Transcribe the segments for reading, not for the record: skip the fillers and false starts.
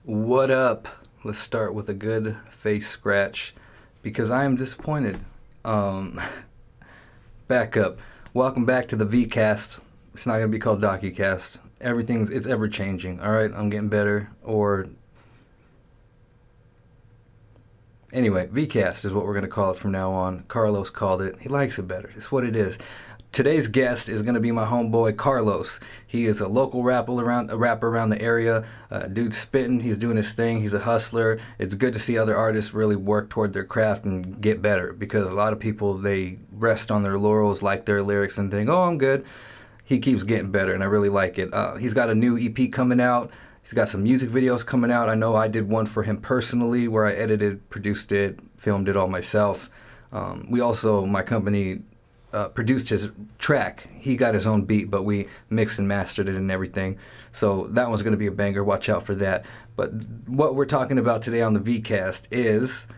What up? Let's start with a good face scratch because I am disappointed. Back up. Welcome back to the VCast. It's not going to be called DocuCast. It's ever changing. All right, I'm getting better. Anyway, VCast is what we're going to call it from now on. Carlos called it. He likes it better. It's what it is. Today's guest is going to be my homeboy Carlos. He is a local rapper around the area. Dude's spitting. He's doing his thing. He's a hustler. It's good to see other artists really work toward their craft and get better, because a lot of people, they rest on their laurels, like their lyrics, and think, oh, I'm good. He keeps getting better, and I really like it. He's got a new EP coming out. He's got some music videos coming out. I know I did one for him personally where I edited, produced it, filmed it all myself. My company produced his track. He got his own beat, but we mixed and mastered it and everything. So that one's going to be a banger. Watch out for that. But what we're talking about today on the VCast is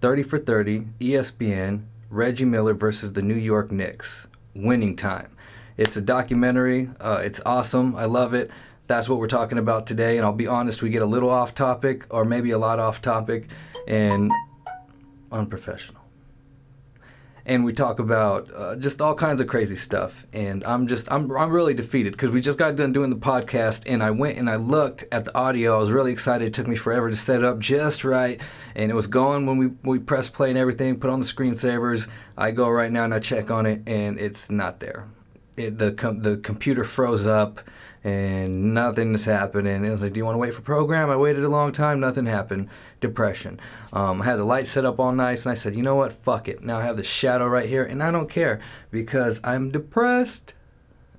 30 for 30, ESPN, Reggie Miller versus the New York Knicks. Winning time. It's a documentary. It's awesome. I love it. That's what we're talking about today. And I'll be honest, we get a little off topic, or maybe a lot off topic, and unprofessional. And we talk about just all kinds of crazy stuff. And I'm really defeated because we just got done doing the podcast, and I went and I looked at the audio. I was really excited. It took me forever to set it up just right, and it was going when we pressed play and everything, put on the screensavers. I go right now and I check on it, and it's not there. The computer froze up, and nothing is happening. It was like, do you want to wait for program? I waited a long time. Nothing happened. Depression. I had the light set up all nice, and I said, you know what? Fuck it. Now I have the shadow right here, and I don't care because I'm depressed.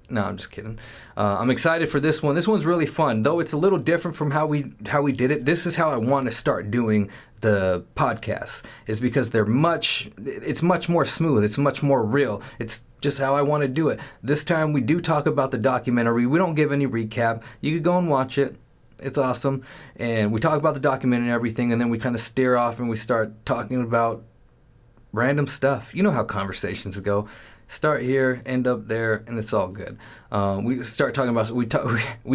No, I'm just kidding. I'm excited for this one. This one's really fun, though it's a little different from how we did it. This is how I want to start doing the podcasts, is because it's much more smooth. It's much more real. It's just how I want to do it. This time we do talk about the documentary. We don't give any recap. You could go and watch it. It's awesome. And we talk about the documentary and everything, and then we kind of steer off and we start talking about random stuff. You know how conversations go. Start here, end up there, and it's all good. We start talking about, we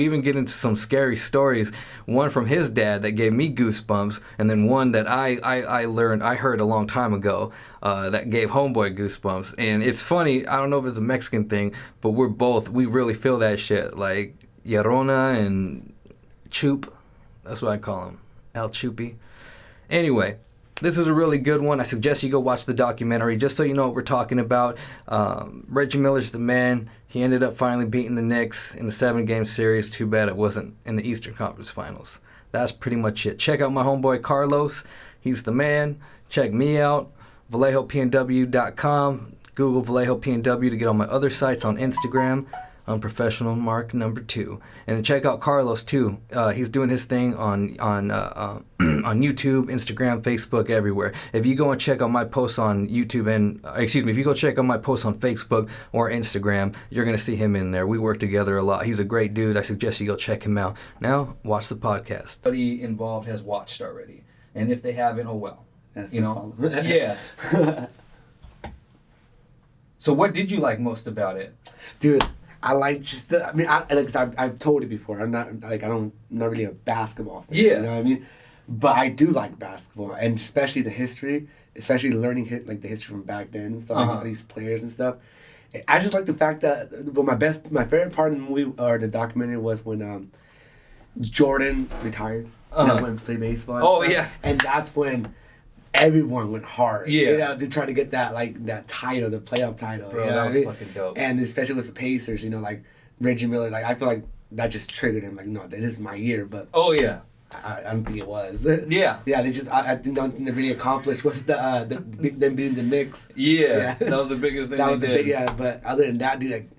even get into some scary stories. One from his dad that gave me goosebumps, and then one that I heard a long time ago that gave homeboy goosebumps. And it's funny, I don't know if it's a Mexican thing, but we really feel that shit. Like Llorona and Chup, that's what I call him, El Chupi. Anyway. This is a really good one. I suggest you go watch the documentary just so you know what we're talking about. Reggie Miller's the man. He ended up finally beating the Knicks in the 7-game series. Too bad it wasn't in the Eastern Conference Finals. That's pretty much it. Check out my homeboy Carlos. He's the man. Check me out. VallejoPNW.com. Google Vallejo PNW to get on my other sites on Instagram. Unprofessional Mark number 2. And then check out Carlos too. He's doing his thing on YouTube, Instagram, Facebook, everywhere. If you go and check out my posts on YouTube if you go check out my posts on Facebook or Instagram, you're gonna see him in there. We work together a lot. He's a great dude. I suggest you go check him out. Now watch the podcast. Everybody involved has watched already, and if they haven't, oh well. That's Yeah. So what did you like most about it, dude? I like I've told it before. I'm not really a basketball fan. Yeah. You know what I mean? But I do like basketball, and especially the history, especially learning the history from back then and stuff, like all these players and stuff. I just like the fact that my favorite part of the movie or the documentary was when Jordan retired. Went to play baseball. Oh yeah. And that's when everyone went hard. Yeah. You know, to try to get that title, the playoff title. Bro, you know that was fucking dope. And especially with the Pacers, like Reggie Miller, I feel like that just triggered him. Like, no, this is my year. But oh yeah. I don't think it was. Yeah. Yeah, they just I think the thing they really accomplished was them beating the Knicks. Yeah. That was the biggest thing that was they did. Yeah, but other than that, dude,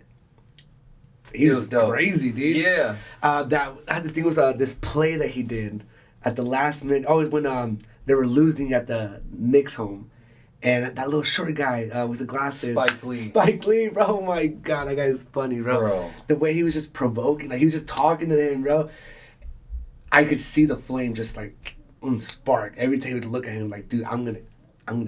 he was crazy, dude. Yeah. The thing was this play that he did at the last minute. Oh, it was when they were losing at the Knicks home, and that little short guy with the glasses. Spike Lee, bro. Oh my God, that guy is funny, bro. The way he was just provoking, he was just talking to him, bro. I could see the flame just spark every time he would look at him. Like, dude, I'm gonna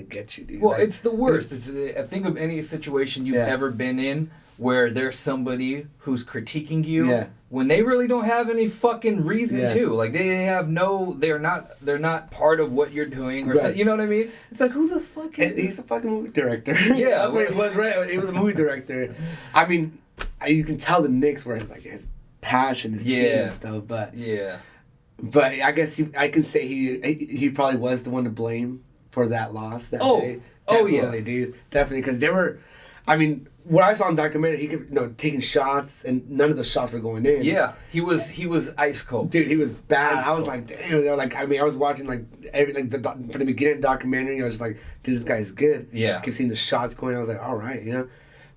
get you, dude. Well, it's the worst. I think of any situation you've ever been in where there's somebody who's critiquing you when they really don't have any fucking reason to. Like they have no, they're not part of what you're doing or something, you know what I mean? It's like, who the fuck is He's a fucking movie director. Yeah, that's what it was, right? He was a movie director. I mean, you can tell the Knicks were like his passion, his team and stuff, but I guess I can say he probably was the one to blame for that loss that day. Definitely, dude. Definitely, because they were, I mean, what I saw in the documentary, he could, taking shots, and none of the shots were going in. Yeah, he was ice cold. Dude, he was bad. I was like, damn. Like, I mean, I was watching from the beginning of the documentary, I was just like, dude, this guy's good. Yeah. I kept seeing the shots going. I was like, all right,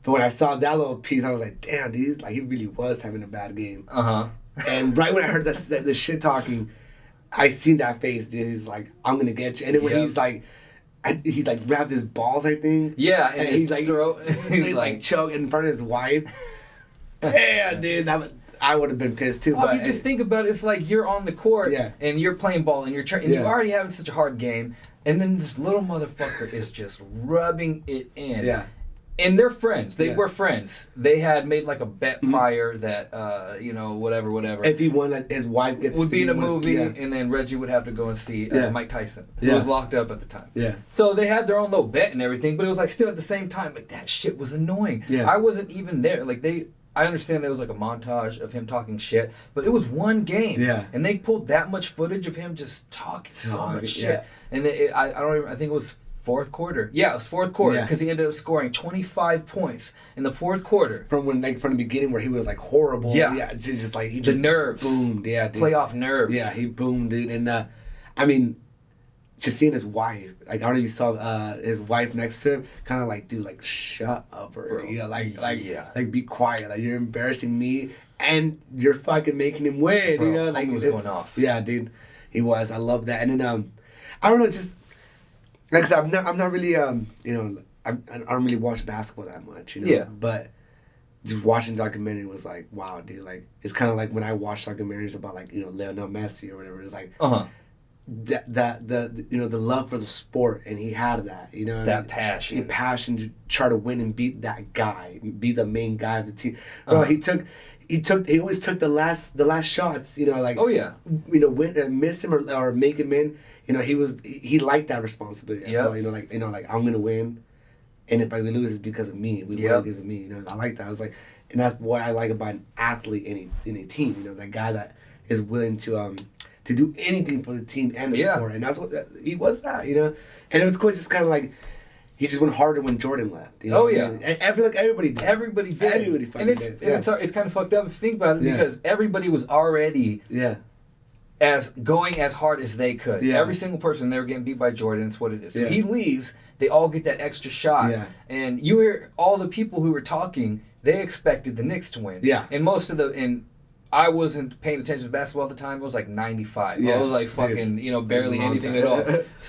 But when I saw that little piece, I was like, damn, dude, like he really was having a bad game. And right when I heard the shit talking, I seen that face, dude. He's like, I'm gonna get you. And then when he's like, he like grabbed his balls, I think. Yeah, and he's like, he's like choke in front of his wife. Damn, dude, I would have been pissed too. Well, but if you just think about it, it's like you're on the court and you're playing ball and you're already having such a hard game, and then this little motherfucker is just rubbing it in. Yeah. And they're friends. They were friends. They had made like a bet prior that, whatever. If he won, his wife gets would be in a movie, and then Reggie would have to go and see Mike Tyson, who was locked up at the time. Yeah. So they had their own little bet and everything, but it was like still at the same time, like that shit was annoying. Yeah. I wasn't even there. Like I understand there was like a montage of him talking shit, but it was one game. Yeah. And they pulled that much footage of him just talking so much shit. Yeah. And I think it was fourth quarter. Yeah, it was fourth quarter because he ended up scoring 25 points in the fourth quarter. From the beginning where he was like horrible. Yeah, it's just like he just nerves boomed. Yeah, dude. Playoff nerves. Yeah, he boomed, dude. And I mean, just seeing his wife, like I don't know if you saw his wife next to him, kind of like, dude, like shut up, or like be quiet, like you're embarrassing me and you're fucking making him win. Bro, like he was going off. Yeah, dude, he was. I love that. And then I don't know, just. Like I said, I'm not really, I don't really watch basketball that much, Yeah. But just watching the documentary was like, wow, dude. Like, it's kind of like when I watch documentaries about, like, Lionel Messi or whatever. It's like, the love for the sport, and he had that, That passion. Passion to try to win and beat that guy, be the main guy of the team. Bro, he always took the last shots, like, win, miss him or make him in. He liked that responsibility. Yeah. Like I'm gonna win, and if I lose, it's because of me. We win because of me. I like that. I was like, and that's what I like about an athlete in a team. That guy that is willing to do anything for the team and the sport, and that's what he was. That and it was cool. It's just kind of like he just went harder when Jordan left. And everybody did. Everybody did. Everybody fucking did. And it's kind of fucked up if you think about it because everybody was already as going as hard as they could. Yeah. Every single person, they were getting beat by Jordan. It's what it is. So he leaves. They all get that extra shot. Yeah. And you hear all the people who were talking, they expected the Knicks to win. Yeah. And I wasn't paying attention to basketball at the time. It was like 95. Yeah. I was like fucking, barely anything at all.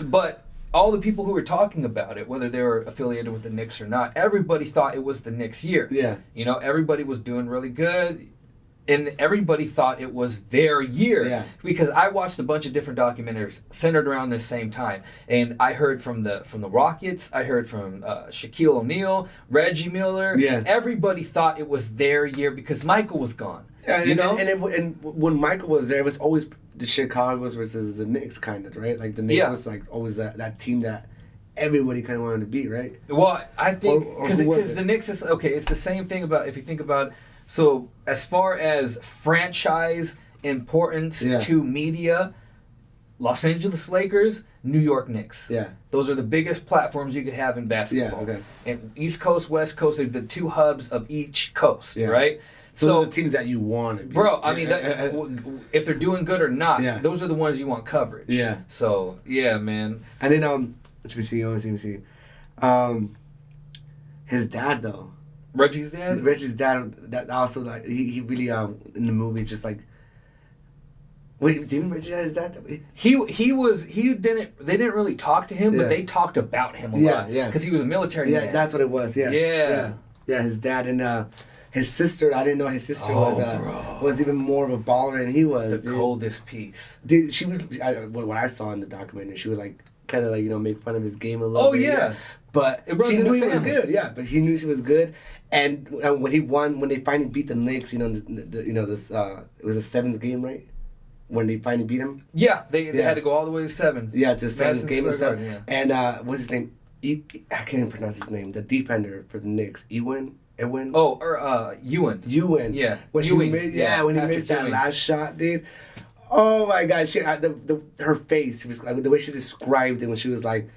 But all the people who were talking about it, whether they were affiliated with the Knicks or not, everybody thought it was the Knicks' year. Yeah. Everybody was doing really good. And everybody thought it was their year because I watched a bunch of different documentaries centered around this same time, and I heard from the Rockets, I heard from Shaquille O'Neal, Reggie Miller. Yeah. Everybody thought it was their year because Michael was gone. Yeah, and when Michael was there, it was always the Chicago versus the Knicks, kind of, right? Like the Knicks was like always that team that everybody kind of wanted to beat, right? Well, I think because the Knicks is it's the same thing about if you think about. So as far as franchise importance to media, Los Angeles Lakers, New York Knicks. Yeah. Those are the biggest platforms you could have in basketball. Yeah, okay. And East Coast, West Coast are the two hubs of each coast, right? So those are the teams that you want to be. Bro, I mean, if they're doing good or not, those are the ones you want coverage. Yeah. So, yeah, man. And then, let me see. His dad, though. Reggie's dad, that also like he really in the movie just like wait, didn't Reggie have his dad? They didn't really talk to him, but they talked about him a lot. Yeah, because he was a military man. That's what it was. Yeah, his dad and his sister. I didn't know his sister was even more of a baller than he was. The coldest piece, dude. She was what I saw in the documentary. She would like kind of like, you know, make fun of his game a little bit. Yeah. But she knew he was family. good. Yeah, but he knew she was good. And when he won, when they finally beat the Knicks, you know, this it was the 7th game, right? When they finally beat him. Yeah, they had to go all the way to 7. Yeah, to the 7th game and stuff. Yeah. And what's his name? I can't even pronounce his name. The defender for the Knicks, ewin. Oh, or Ewing. Yeah. When Ewing. he missed that last shot, dude. Oh my God, her face, she was like, the way she described it when she was like,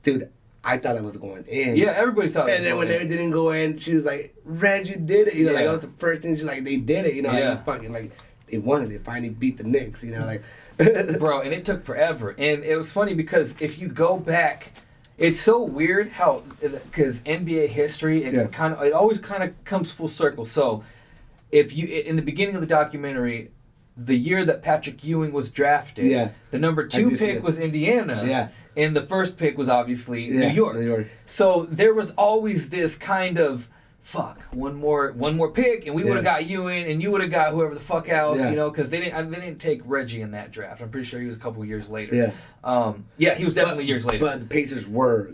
dude, I thought it was going in. Yeah, everybody thought it was going in. And then when it didn't go in, she was like, Reggie did it. You know, like that was the first thing. She's like, they did it. You know, like, fucking like they won it. They finally beat the Knicks. You know, like. Bro, and it took forever. And it was funny because if you go back, it's so weird how, because NBA history, it always kind of comes full circle. So if you, in the beginning of the documentary, the year that Patrick Ewing was drafted, the number 2 pick was Indiana, and the first pick was obviously New York. So there was always this kind of, fuck, one more pick, and we would have got Ewing, and you would have got whoever the fuck else, you know, because they didn't take Reggie in that draft. I'm pretty sure he was a couple years later. He was definitely years later. But the Pacers were.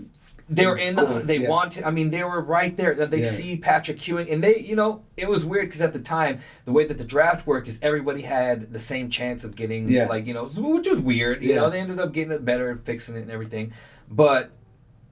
They were in. They wanted. I mean, they were right there. That they see Patrick Ewing, and they, you know, it was weird because at the time, the way that the draft worked is everybody had the same chance of getting, like, you know, which was weird. You know, they ended up getting it better, fixing it, and everything. But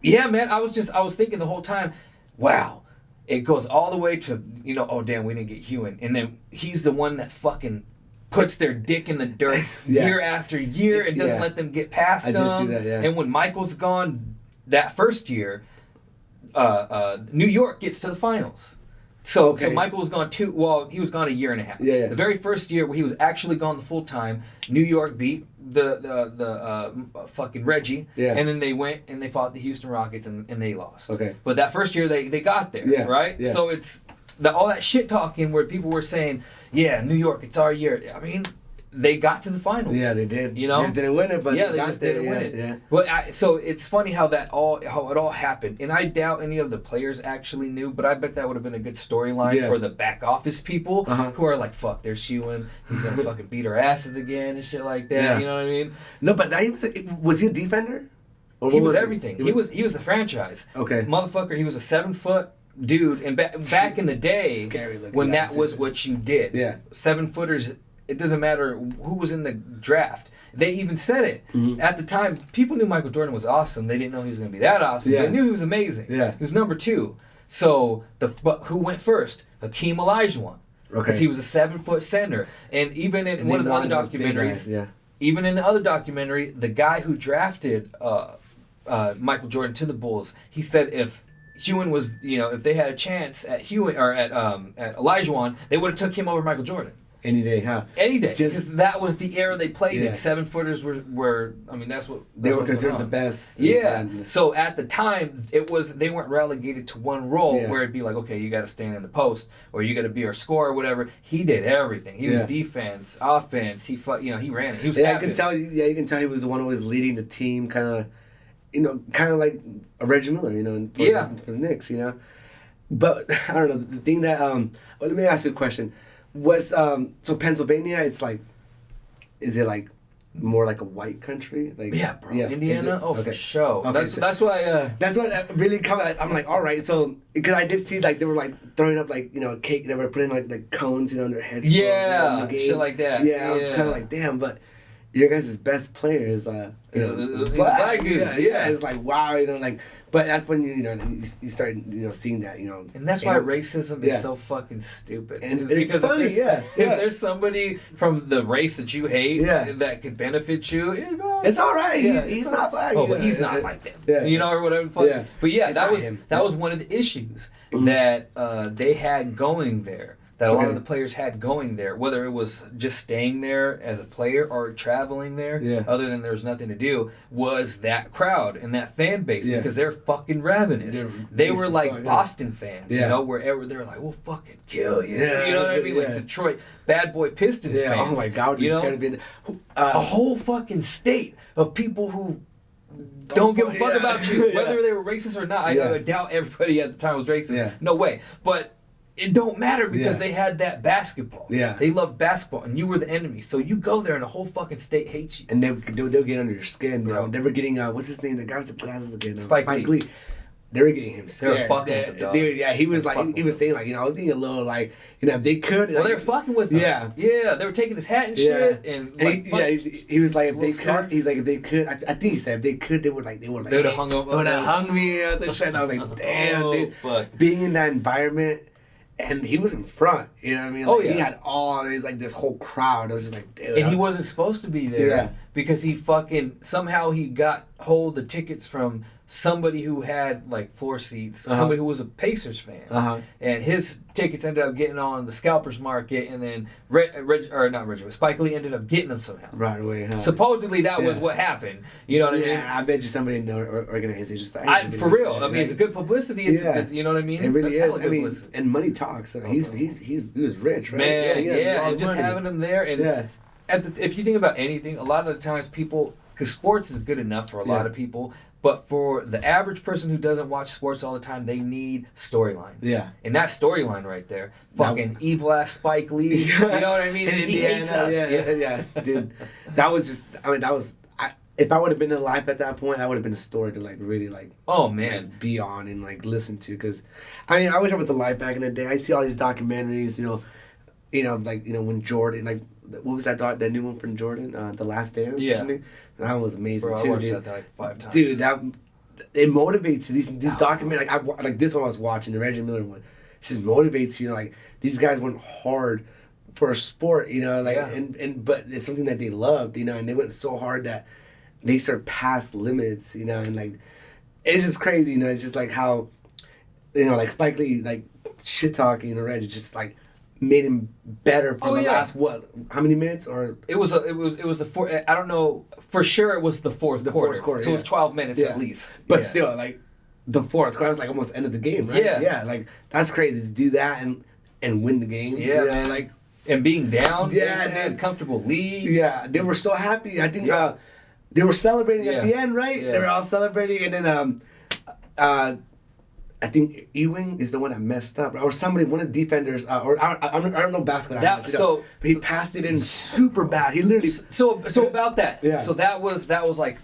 yeah, man, I was thinking the whole time, wow, it goes all the way to, you know, oh damn, we didn't get Ewing, and then he's the one that fucking puts their dick in the dirt year after year and doesn't let them get past them. I did see that, And when Michael's gone. That first year, New York gets to the finals. So Michael was gone he was gone a year and a half. The very first year where he was actually gone the full time, New York beat the fucking Reggie, and then they went and they fought the Houston Rockets and they lost. But that first year they got there, right? So it's all that shit talking where people were saying, yeah, New York, it's our year. I mean, they got to the finals. Yeah, they did. You know, just didn't win it, but they just didn't win it. Yeah. Well, so it's funny how it all happened, and I doubt any of the players actually knew, but I bet that would have been a good storyline for the back office people who are like, "Fuck, there's Ewing. He's gonna fucking beat our asses again and shit like that." You know what I mean? No, but was he a defender? Or he was everything. He was the franchise. Motherfucker. He was a 7-foot dude, and back in the day, when that was what you did. 7-footers. It doesn't matter who was in the draft. They even said it. At the time, people knew Michael Jordan was awesome. They didn't know he was going to be that awesome. They knew he was amazing. He was number 2. So, but who went first? 𝐀𝐸𝐿 𝐿𝐼𝐴 because he was a 7-foot center. And even in one of the other documentaries, even in the other documentary, the guy who drafted Michael Jordan to the Bulls, he said if Ewing was, you know, if they had a chance at Ewing or at 𝐿𝐼𝐴, they would have took him over Michael Jordan. Any day, huh? Any day, because that was the era they played in. 7-footers were. I mean, that's what they were considered the best. So at the time, they weren't relegated to one role where it'd be like, okay, you got to stand in the post or you got to be our scorer or whatever. He did everything. He was defense, offense. He ran it. He was. I can tell. Yeah, you can tell he was the one who was leading the team, kind of like a Reggie Miller, you know, for the Knicks, you know. But I don't know the thing that let me ask you a question. Was so Pennsylvania? It's like, is it like more like a white country? Like bro. Indiana, for sure. Okay, that's why. That's what really I'm like, all right. So because I did see like they were like throwing up like, you know, cake. They were putting like cones, you know, on their heads. Shit like that. Yeah, I was kind of like, damn, but your guys' best player is black dude. It's like, wow, you know, like. But that's when you start seeing that, you know, and that's why racism is so fucking stupid. And it's because funny, if there's somebody from the race that you hate that could benefit you, it's all right. He's not black. Oh, but he's not like them. You know, or whatever. But that was one of the issues that they had going there. That a lot of the players had going there, whether it was just staying there as a player or traveling there, other than there was nothing to do, was that crowd and that fan base because they're fucking ravenous. They were like Boston fans, you know, wherever they were like, we'll fucking kill you. You know what I mean? Like Detroit, bad boy Pistons fans. Oh my God, you know? Scared to be a whole fucking state of people who don't give a fuck about you, whether they were racist or not. I doubt everybody at the time was racist. No way. But it don't matter because they had that basketball. Yeah. They loved basketball, and you were the enemy. So you go there, and the whole fucking state hates you. And they'll get under your skin, bro. They were getting, what's his name? The guy with the glasses again. Spike Lee. They were getting him scared. They were fucking with him, dog. Yeah, he was like, he was saying like, I was being a little like, if they could. Well, they were fucking with him. Yeah. Yeah, they were taking his hat and shit. And like, he was like, if they could, he's like, if they could, I think he said, if they could, they would have hung him. They would have hung me or the shit. I was like, damn, dude. Fuck. Being in that environment, and he was in front, you know what I mean? Like, he had all, like, this whole crowd. I was just like, dude. And he wasn't supposed to be there because he fucking, somehow he got hold of the tickets from somebody who had, like, floor seats, somebody who was a Pacers fan. And his tickets ended up getting on the scalpers market, and then, Spike Lee ended up getting them somehow. Right away, huh? Supposedly that was what happened. You know what I mean? Yeah, I bet you somebody in the organization just like... For real. I mean, it's good publicity. It's, you know what I mean? It really is. I mean, and money talks. I mean, he was rich, right? Man, and just having him there. And if you think about anything, a lot of the times people... Because sports is good enough for a lot of people, but for the average person who doesn't watch sports all the time, they need storyline. Yeah. And that storyline right there, fucking evil ass Spike Lee, you know what I mean? He hates us. Yeah, dude. That was just, if I would have been alive at that point, that would have been a story to like really like, oh man, like, be on and like listen to. Because, I wish I was alive back in the day. I see all these documentaries, when Jordan, like, what was that new one from Jordan? The Last Dance? Yeah. That was amazing. Bro, too, I watched dude. that like 5 times. Dude, it motivates you. These documentaries, like this one I was watching, the Reggie Miller one. It just motivates you. Like, these guys went hard for a sport, but it's something that they loved, and they went so hard that they surpassed limits, and like, it's just crazy, It's just like how, like Spike Lee, like shit talking, Reggie just like made him better for the last how many minutes? Or it was the fourth. I don't know for sure. It was the fourth quarter. So it was 12 minutes at least. But still, like the fourth quarter was like almost end of the game, right? Yeah, like that's crazy to do that and win the game. Yeah, man. Like, and being down. Yeah, had a comfortable lead. Yeah, they were so happy. I think they were celebrating at the end, right? Yeah. They were all celebrating, and then I think 𝐸 is the one that messed up, or somebody, one of the defenders, or I don't know basketball. But he passed it in super bad. He literally. So about that. Yeah. So that was like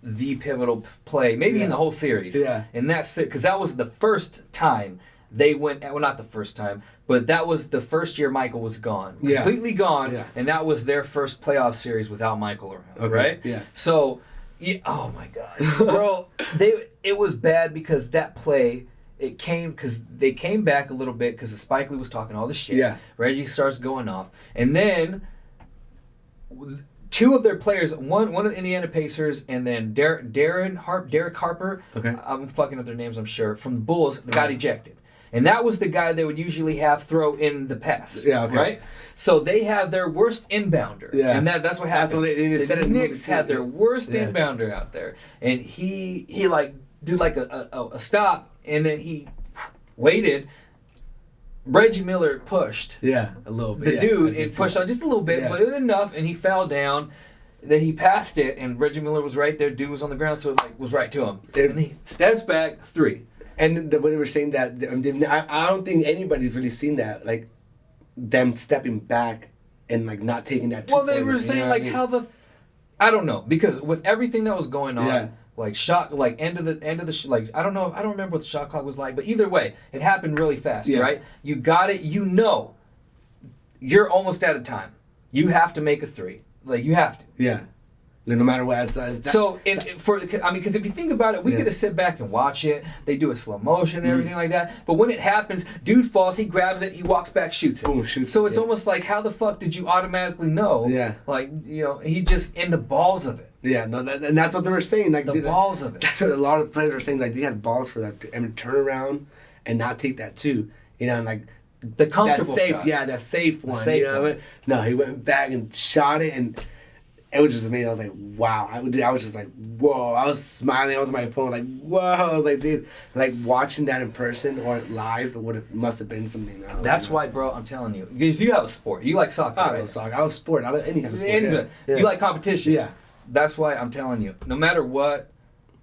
the pivotal play, maybe in the whole series. Yeah. And that's it, because that was the first time they went. Well, not the first time, but that was the first year Michael was gone, completely gone, and that was their first playoff series without Michael around, right? Yeah. So. Yeah, oh my gosh, bro! It was bad because that play they came back a little bit because Spike Lee was talking all this shit. Yeah, Reggie starts going off, and then 2 of their players, one of the Indiana Pacers, and then Derek Harper. Okay, I'm fucking up their names, I'm sure. From the Bulls, got ejected. And that was the guy they would usually have throw in the pass. Yeah, okay. Right? So they have their worst inbounder. Yeah. And that's what happened. The Knicks had their worst inbounder out there. And he like did like a stop, and then he waited. Reggie Miller pushed. Yeah, a little bit. The dude, and pushed on just a little bit, but it was enough, and he fell down. Then he passed it, and Reggie Miller was right there. Dude was on the ground, so it like was right to him. And he steps back, 3. And what they were saying that I don't think anybody's really seen that, like them stepping back and like not taking that. Well, they were saying like how I don't know, because with everything that was going on, like shot, like end of the like I don't know, I don't remember what the shot clock was like, but either way, it happened really fast, right? You got it, you're almost out of time. You have to make a 3, like you have to. Yeah. No matter what. Because if you think about it, we get to sit back and watch it. They do a slow motion and everything like that. But when it happens, dude falls, he grabs it, he walks back, shoots it. Boom, shoots so it's almost like, how the fuck did you automatically know? Yeah. Like, he just in the balls of it. Yeah, no, and that's what they were saying. Like the balls of it. That's what a lot of players were saying. Like they had balls for that, and turn around and not take that too. And like the comfortable that safe, shot. Yeah, that safe one. One. No, he went back and shot it, and it was just amazing. I was like, wow. I was just like, whoa. I was smiling. I was on my phone like, whoa. I was like, dude, like watching that in person or live, it must have been something else. That's why, bro, I'm telling you. Because you have a sport. You like soccer, I love soccer. I love sport. I love any kind of sport. Yeah. You like competition. Yeah. That's why I'm telling you. No matter what,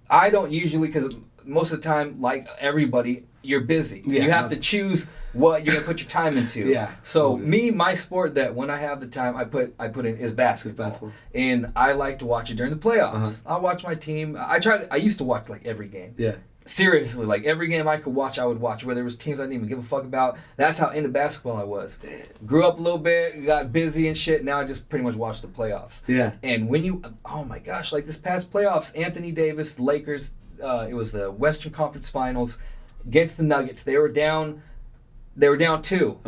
I don't usually, because most of the time, like everybody, you're busy. Yeah, you have to choose what you're gonna put your time into. Yeah. So my sport that when I have the time, I put in is basketball. And I like to watch it during the playoffs. I watch my team. I used to watch like every game. Yeah. Seriously, like every game I could watch, I would watch. Whether it was teams I didn't even give a fuck about. That's how into basketball I was. Damn. Grew up a little bit, got busy and shit. Now I just pretty much watch the playoffs. Yeah. And when oh my gosh, like this past playoffs, Anthony Davis, Lakers, it was the Western Conference Finals against the Nuggets. They were down 2.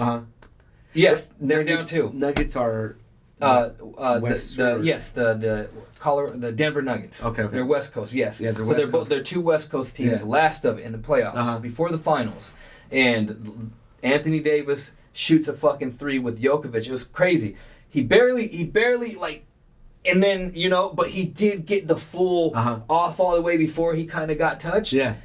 Yes, they're down 2. Nuggets are the Denver Nuggets. Okay. They're West Coast. Yes. Yeah, they're 2 West Coast teams. Yeah. Last of it in the playoffs before the finals, and Anthony Davis shoots a fucking 3 with Djokovic. It was crazy. He barely like. And then, but he did get the full off all the way before he kind of got touched. Yeah.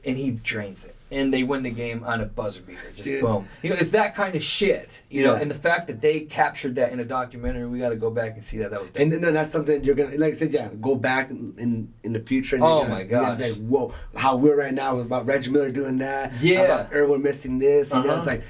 And he drains it. And they win the game on a buzzer beater. Just boom. It's that kind of shit. And the fact that they captured that in a documentary, we got to go back and see that. That was dope. And then that's something you're going to, like I said, go back in the future. And my gosh. Like, whoa, how we're right now about Reggie Miller doing that. Yeah. About Irwin missing this. And it's like,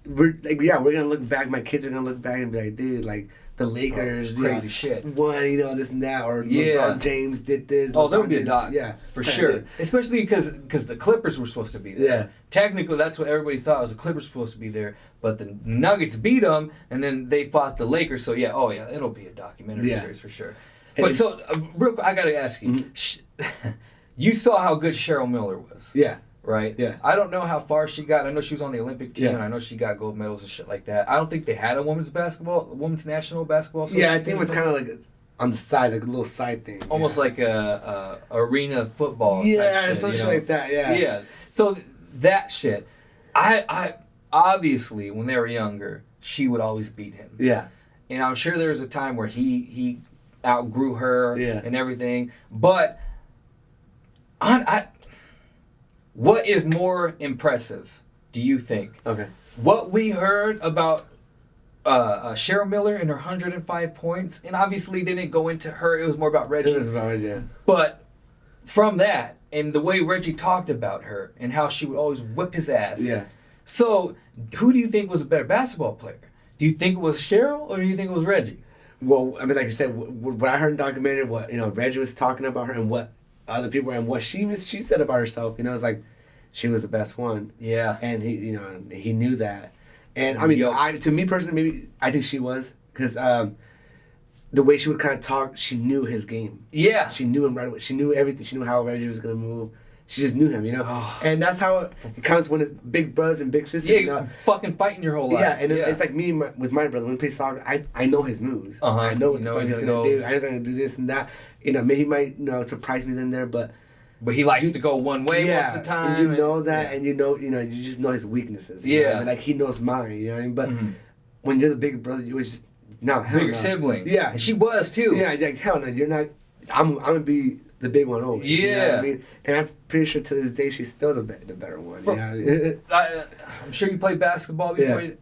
we're going to look back. My kids are going to look back and be like, dude, like, the Lakers, crazy shit. Won, this and that, or LeBron James did this. Oh, there would be a doc, for sure. Did. Especially because the Clippers were supposed to be there. Yeah. Technically, that's what everybody thought, was the Clippers supposed to be there, but the Nuggets beat them, and then they fought the Lakers. So it'll be a documentary series for sure. But real quick, I gotta ask you, you saw how good Cheryl Miller was. Yeah. Right? Yeah. I don't know how far she got. I know she was on the Olympic team, Yeah. and I know she got gold medals and shit like that. I don't think they had a women's national basketball. Yeah, I think it was kind of like on the side, like a little side thing. Almost like a arena football. Yeah, type shit, something like that. Yeah. Yeah. So that shit, I obviously when they were younger, she would always beat him. Yeah. And I'm sure there was a time where he outgrew her and everything, but what is more impressive, do you think? Okay. What we heard about Cheryl Miller and her 105 points, and obviously they didn't go into her, it was more about Reggie. It was about Reggie, yeah. But from that, and the way Reggie talked about her, and how she would always whip his ass. Yeah. So, who do you think was a better basketball player? Do you think it was Cheryl, or do you think it was Reggie? Well, I mean, like I said, what I heard in the documentary, what Reggie was talking about her, and what other people, and what she said about herself, it's like she was the best one. Yeah. And he, he knew that. And I mean, to me personally, maybe I think she was, because the way she would kind of talk, she knew his game. Yeah. She knew him right away. She knew everything. She knew how Reggie was gonna move. She just knew him, And that's how it counts when it's big brothers and big sisters. Yeah, you're fucking fighting your whole life. Yeah, and it's like me with my brother. When we play soccer, I know his moves. I know what the fuck he's gonna do. I know he's gonna do this and that. He might surprise me then there, but he likes to go one way most of the time. And you know that, and you just know his weaknesses. Yeah, I mean, like he knows mine. You know what I mean? But when you're the big brother, you was just bigger sibling. Yeah, and she was too. Yeah, like hell no, you're not. I'm gonna be the big one over. Yeah, you know what I mean, and I'm pretty sure to this day she's still the better one. Bro, I'm sure you played basketball before.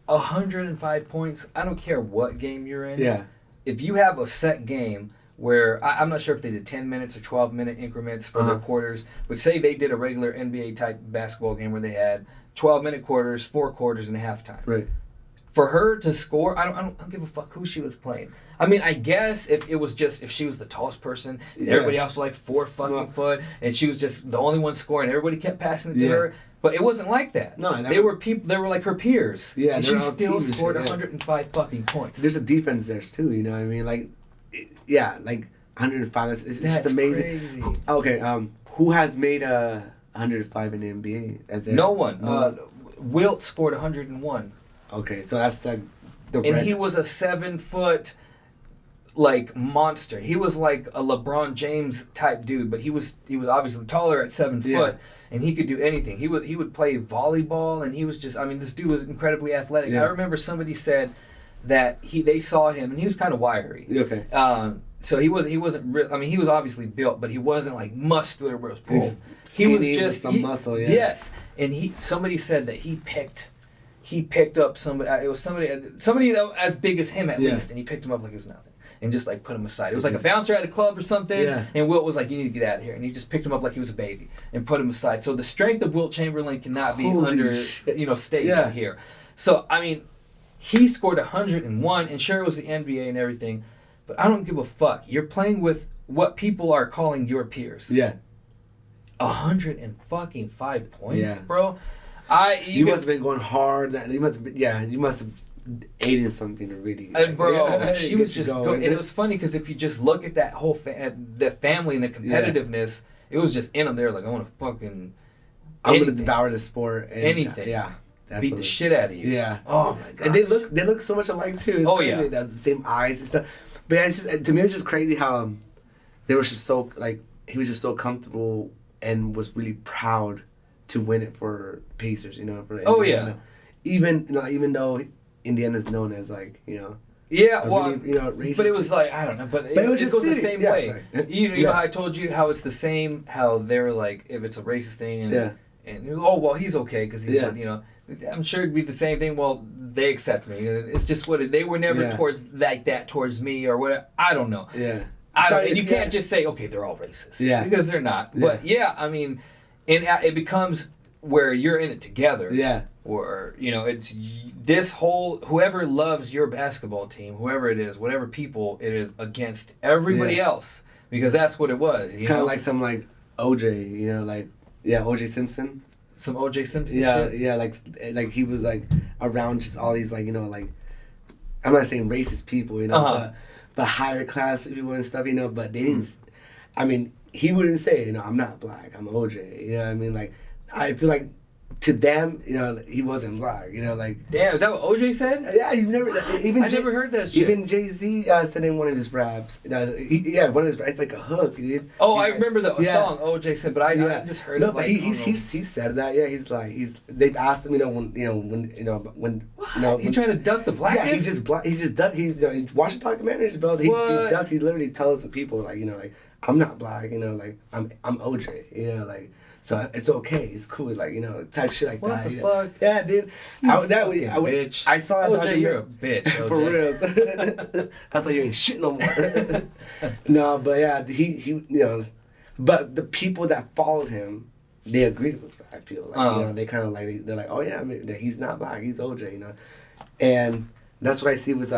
105 points. I don't care what game you're in. Yeah, if you have a set game where I'm not sure if they did 10 minutes or 12-minute increments for their quarters, but say they did a regular NBA type basketball game where they had 12-minute quarters, 4 quarters, and a halftime. Right. For her to score, I don't give a fuck who she was playing. I mean, I guess if she was the tallest person, and everybody else was like 4 fucking foot, and she was just the only one scoring, everybody kept passing it to her. But it wasn't like that. No, they were like her peers. Yeah, and she still scored 105 fucking points. There's a defense there too. You know what I mean? Like, like 105. It's just amazing. Crazy. Okay, who has made 105 in the NBA? No one. Wilt scored 101. Okay, so that's the and he was a 7-foot like monster. He was like a LeBron James type dude, but he was obviously taller at 7 foot, and he could do anything. He would play volleyball, and he was just, I mean, this dude was incredibly athletic. I remember somebody said that they saw him and he was kind of wiry. Okay. So he wasn't real. I mean, he was obviously built, but he wasn't like muscular where it was he was just some muscle. Yeah. Yes, and somebody said that he picked up somebody. It was somebody as big as him at least, and he picked him up like it was nothing. and just like put him aside. It was like a bouncer at a club or something, and Wilt was like, "You need to get out of here," and he just picked him up like he was a baby and put him aside. So the strength of Wilt Chamberlain cannot be stated here. So I mean, he scored 101, and sure it was the NBA and everything, but I don't give a fuck. You're playing with what people are calling your peers. Yeah. 105 points, bro. You must have been going hard. You must have aided something already. And bro, she was just going. And it was funny because if you just look at that whole the family and the competitiveness, it was just in them. They were like, I want to fucking. I'm gonna devour the sport. And, anything. Yeah. Definitely. Beat the shit out of you. Yeah. Oh my god. And they look so much alike too. It's crazy. They have the same eyes and stuff. But yeah, it's just, to me, it's just crazy how they were just so like he was just so comfortable and was really proud to win it for Pacers. For Indiana. Even though Indiana is known as like Yeah, well, really, racist. But it was like, I don't know, but it goes the same way. You know how I told you how it's the same, how they're like, if it's a racist thing, and oh, well, he's okay because he's, I'm sure it'd be the same thing. Well, they accept me. It's just they were never towards like that towards me or whatever. I don't know. Yeah. And you can't just say, okay, they're all racist. Yeah. Because they're not. Yeah. But I mean, and it becomes where you're in it together. Yeah. Or, it's this whole, whoever loves your basketball team, whoever it is, whatever people it is against everybody else. Because that's what it was. It's kind of like some like OJ, OJ Simpson. Some OJ Simpson shit? Yeah, like he was like around just all these like, like, I'm not saying racist people, but higher class people and stuff, but they didn't, I mean, he wouldn't say, I'm not black, I'm OJ, you know what I mean? Like, I feel like to them, he wasn't black, like. Damn, is that what OJ said? Yeah, you never, even I never heard that shit. Even Jay-Z said in one of his raps, one of his raps, it's like a hook, dude. Oh, I remember the song OJ said, but I just heard it. No, but he said that, they've asked him, when he's trying to duck the blackness? Yeah, he just ducked, he watched the documentaries, bro, he ducked, he literally tells the people, like, I'm not black, like, I'm OJ, like. So it's okay, it's cool, like, type shit like what that. What the fuck? Yeah, dude. Bitch. I saw that OJ, you're a bitch, OJ. For real. That's why you ain't shit no more. No, but yeah, he but the people that followed him, they agreed with that, I feel. Like, they kind of like, they're like, oh yeah, I mean, he's not black, he's OJ, And that's what I see was,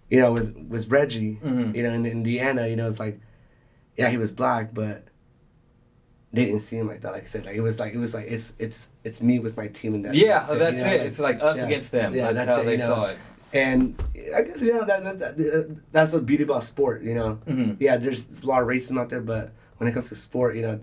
was Reggie, in Indiana, it's like, yeah, he was black, but they didn't see him like that. Like I said, like it was like it's me with my team and that. Yeah, that's it. It's like us against them. Yeah, that's how they saw it. And I guess that's the beauty about sport. Mm-hmm. Yeah, there's a lot of racism out there, but when it comes to sport, a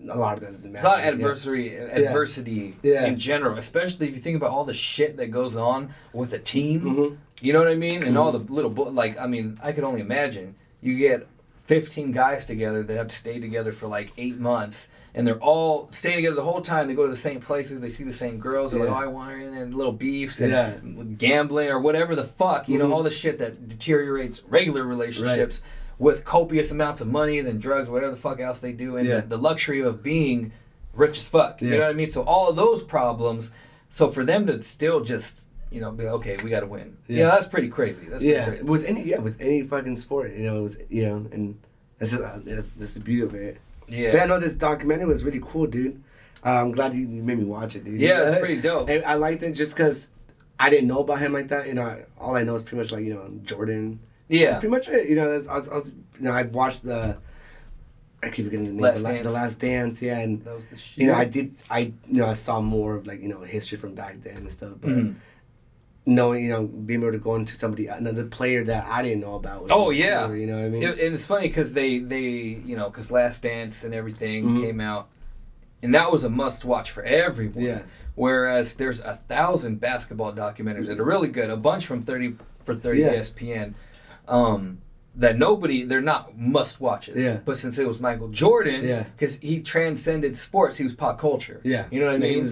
lot of that doesn't matter. A lot of adversity in general, especially if you think about all the shit that goes on with a team. Mm-hmm. You know what I mean? And all the little I could only imagine you get 15 guys together that have to stay together for like 8 months, and they're all staying together the whole time. They go to the same places, they see the same girls, they're like, I want her, and little beefs and gambling or whatever the fuck, all the shit that deteriorates regular relationships with copious amounts of monies and drugs, whatever the fuck else they do, and the luxury of being rich as fuck. You know what I mean? So all of those problems, so for them to still just be like, okay, we got to win. Yeah, that's pretty crazy. That's pretty crazy. With any fucking sport, and that's the beauty of it. Yeah. But I know this documentary was really cool, dude. I'm glad you made me watch it, dude. Yeah, it's pretty dope. And I liked it just because I didn't know about him like that. All I know is pretty much like Jordan. Yeah. That's pretty much it. I watched I keep forgetting the name. The Last Dance, yeah, and that was the shit. I saw more of like history from back then and stuff, but. Knowing, being able to go into another player that I didn't know about. Was cool, you know what I mean? And it's funny because they because Last Dance and everything came out, and that was a must watch for everyone. Yeah. Whereas there's 1,000 basketball documentaries that are really good, a bunch from 30 ESPN, that they're not must watches. Yeah. But since it was Michael Jordan, because he transcended sports, he was pop culture. Yeah. You know what I mean?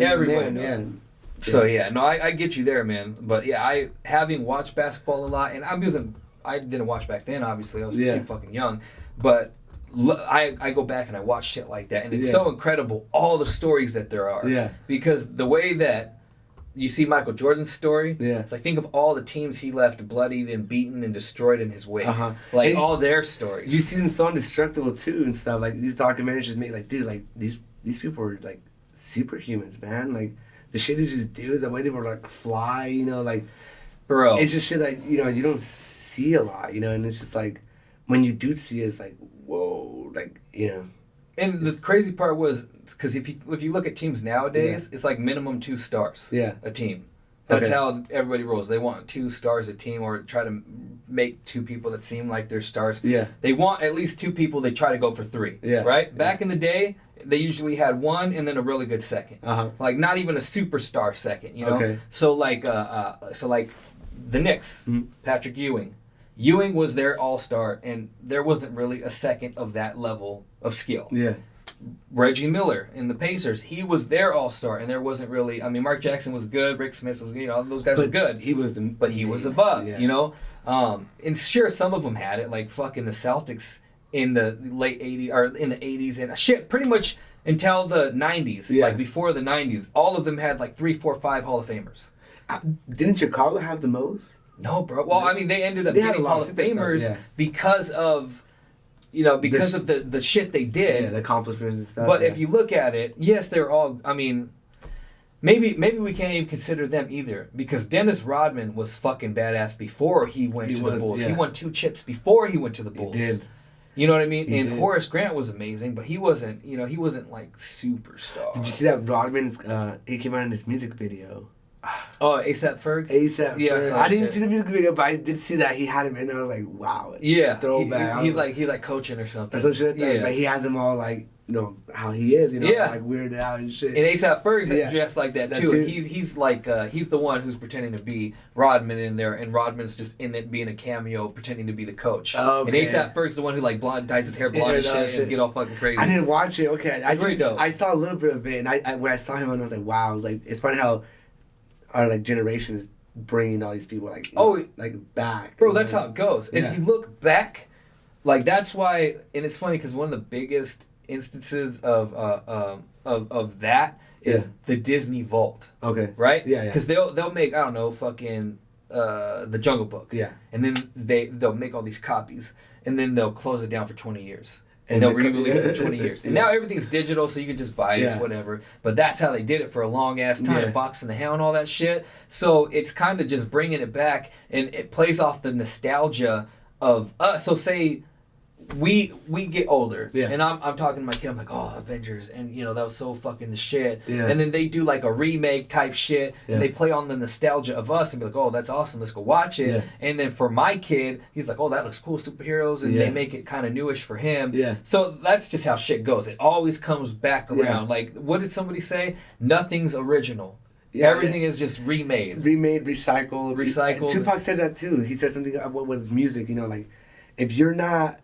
Everybody knows him. So I get you there, man. But I having watched basketball a lot, and I didn't watch back then. Obviously, I was too fucking young. But I go back and I watch shit like that, and it's so incredible all the stories that there are. Yeah. Because the way that you see Michael Jordan's story. Yeah. It's like, think of all the teams he left bloodied and beaten and destroyed in his wake. Like, and all their stories. You see them so indestructible too and stuff. Like these documentaries just make like, dude, like these people are like superhumans, man. Like the shit they just do, the way they were like fly, you know, like, bro, it's just shit that you know you don't see a lot, you know, and it's just like when you do see it, it's like whoa, like you know. And the crazy part was because if you look at teams nowadays, it's like minimum 2 stars. Yeah. A team. That's how everybody rolls. They want 2 stars a team, or try to make 2 people that seem like they're stars. Yeah. They want at least 2 people. They try to go for 3. Yeah. Right. Yeah. Back in the day, they usually had 1 and then a really good second. Like not even a superstar second. You know. Okay. So like the Knicks, Patrick Ewing. Ewing was their all-star, and there wasn't really a second of that level of skill. Yeah. Reggie Miller in the Pacers, he was their all-star, and there wasn't really. I mean, Mark Jackson was good, Rick Smith was good, you know, those guys were good. He was, but he was above, you know. And sure, some of them had it, like fucking the Celtics in the late '80s or in the '80s, and shit, pretty much until the '90s, like before the '90s, all of them had like 3, 4, 5 Hall of Famers. Didn't Chicago have the most? No, bro. Well, I mean, they ended up getting Hall of Famers because of, you know, because of the shit they did. Yeah, the accomplishments and stuff. But if you look at it, yes, they're all. I mean, maybe we can't even consider them either, because Dennis Rodman was fucking badass before he went to the Bulls. Yeah. He won 2 chips before he went to the Bulls. He did. You know what I mean? And Horace Grant was amazing, but he wasn't. You know, he wasn't like superstar. Did you see that Rodman? He came out in his music video. Oh, ASAP Ferg? ASAP Ferg. I didn't see the music video, but I did see that he had him in there. I was like, wow. Yeah. Throwback. He's like coaching or something. Or some shit like that. But he has them all like, you know, how he is, you know, like weirded out and shit. And ASAP Ferg's dressed like that too. And he's like, he's the one who's pretending to be Rodman in there, and Rodman's just in it being a cameo, pretending to be the coach. Okay. And ASAP Ferg's the one who like dyes his hair blonde and shit and get all fucking crazy. I didn't watch it. Okay. I saw a little bit of it, and I when I saw him on, I was like, wow. I was like, it's funny how our like generation is bringing all these people like like back. Bro, that's how it goes. Yeah. If you look back, like that's why, and it's funny because one of the biggest instances of that is the Disney Vault. Okay. Right? Yeah. Because they'll make, I don't know, fucking the Jungle Book. Yeah. And then they'll make all these copies, and then they'll close it down for 20 years. And they'll re-release it in 20 years. And now everything's digital, so you can just buy it, whatever. But that's how they did it for a long-ass time. Fox and the Hound, all that shit. So it's kind of just bringing it back, and it plays off the nostalgia of us. So say we get older, and I'm talking to my kid, I'm like, oh, Avengers, and you know, that was so fucking the shit. And then they do like a remake type shit, and they play on the nostalgia of us and be like, oh, that's awesome, let's go watch it. And then for my kid, he's like, oh, that looks cool, superheroes, and they make it kind of newish for him. So that's just how shit goes. It always comes back around. Like, what did somebody say? Nothing's original. Everything is just remade, recycled. And Tupac said that too. He said something about with music, you know, like if you're not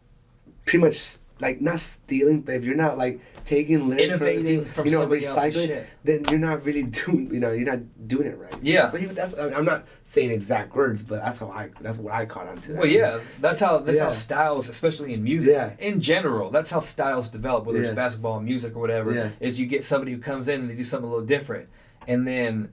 pretty much like not stealing, but if you're not like taking lyrics innovating from somebody else's shit, then you're not really doing, you know, you're not doing it right. Yeah. So even I'm not saying exact words, but that's what I caught on to. Well, yeah, that's how styles, especially in music, in general, that's how styles develop. Whether it's basketball, music, or whatever, is you get somebody who comes in and they do something a little different, and then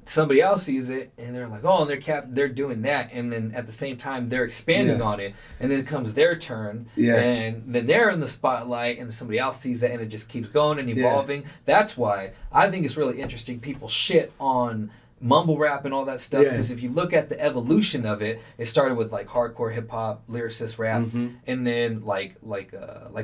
somebody else sees it and they're like, oh, and they're doing that, and then at the same time they're expanding on it, and then it comes their turn, and then they're in the spotlight, and somebody else sees it, and it just keeps going and evolving. That's why I think it's really interesting people shit on mumble rap and all that stuff, because if you look at the evolution of it, it started with like hardcore hip hop, lyricist rap, and then like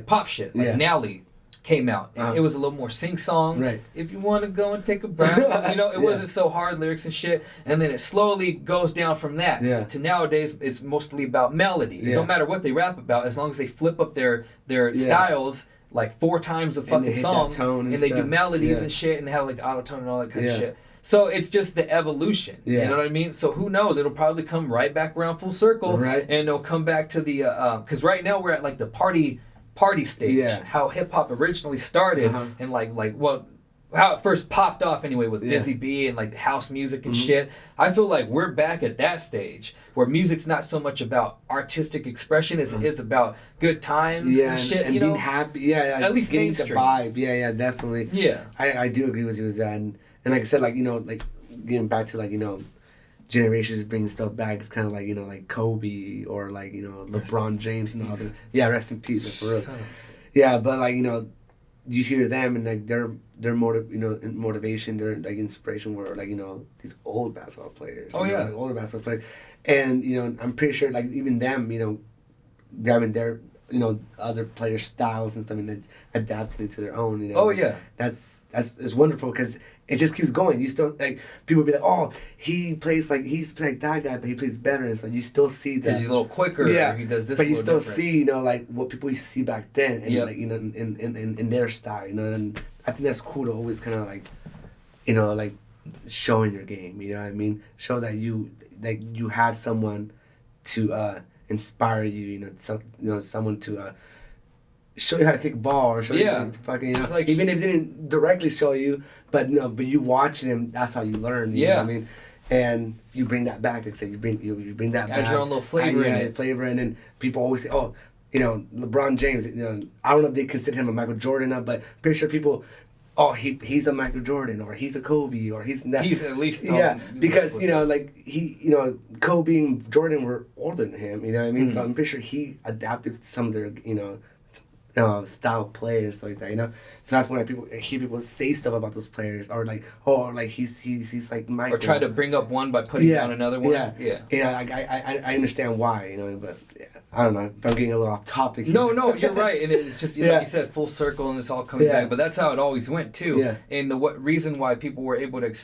pop shit, like Nelly came out, and it was a little more sing-song. Right. If you want to go and take a bath, you know, it wasn't so hard lyrics and shit. And then it slowly goes down from that to nowadays. It's mostly about melody. It don't matter what they rap about, as long as they flip up their styles like 4 times a fucking song, and they do melodies and shit, and have like the auto-tone and all that kind of shit. So it's just the evolution. You know what I mean? So who knows? It'll probably come right back around full circle, and it'll come back to the because right now we're at like the party stage, how hip hop originally started, and like how it first popped off anyway with Busy Bee and like the house music and shit. I feel like we're back at that stage where music's not so much about artistic expression as it is about good times and shit, and you being know? Happy. At least getting mainstream. the vibe. Definitely. I do agree with you with that, and like I said, like, you know, like getting back to like, you know, generations bringing stuff back. It's kind of like, you know, like Kobe or like, you know, LeBron James and all that. Yeah, rest in peace, for real. Yeah, but like, you know, you hear them and like their motivation, their like inspiration were like, you know, these old basketball players. Oh, yeah. Like older basketball players. And, you know, I'm pretty sure like even them, you know, grabbing their, you know, other players' styles and stuff and then adapting it to their own, you know. Oh, like, yeah. That's it's wonderful because it just keeps going. You still, like, people be like, oh, he's like that guy, but he plays better. And so you still see that. Because he's a little quicker. Yeah. Or he does this. But you still different. see, you know, like what people used to see back then, and like, you know, in their style, you know. And I think that's cool to always kind of like, you know, like showing your game. You know what I mean? Show that you had someone to inspire you. You know, someone to show you how to kick a ball or show you how to fucking, you know, like, even if they didn't directly show you, but you know, but you watching them, that's how you learn. You know what I mean? And you bring that back. Like I said, you bring that back. Add your own little flavor in it. Flavor, and then people always say, oh, you know, LeBron James. You know, I don't know if they consider him a Michael Jordan now, but pretty sure people, oh, he's a Michael Jordan, or he's a Kobe, or he's that. He's at least because you know, like you know, Kobe and Jordan were older than him. You know what I mean? So I'm pretty sure he adapted some of their, you know, style players like that, you know. So that's when I hear people say stuff about those players, or like, oh, like he's like Michael, or try to bring up one by putting down another one. Yeah. You know, like I understand why, you know, but I don't know if I'm getting a little off topic here. No, you're right, and it's just like you said, full circle, and it's all coming back. But that's how it always went too. Yeah. And the reason why people were able to,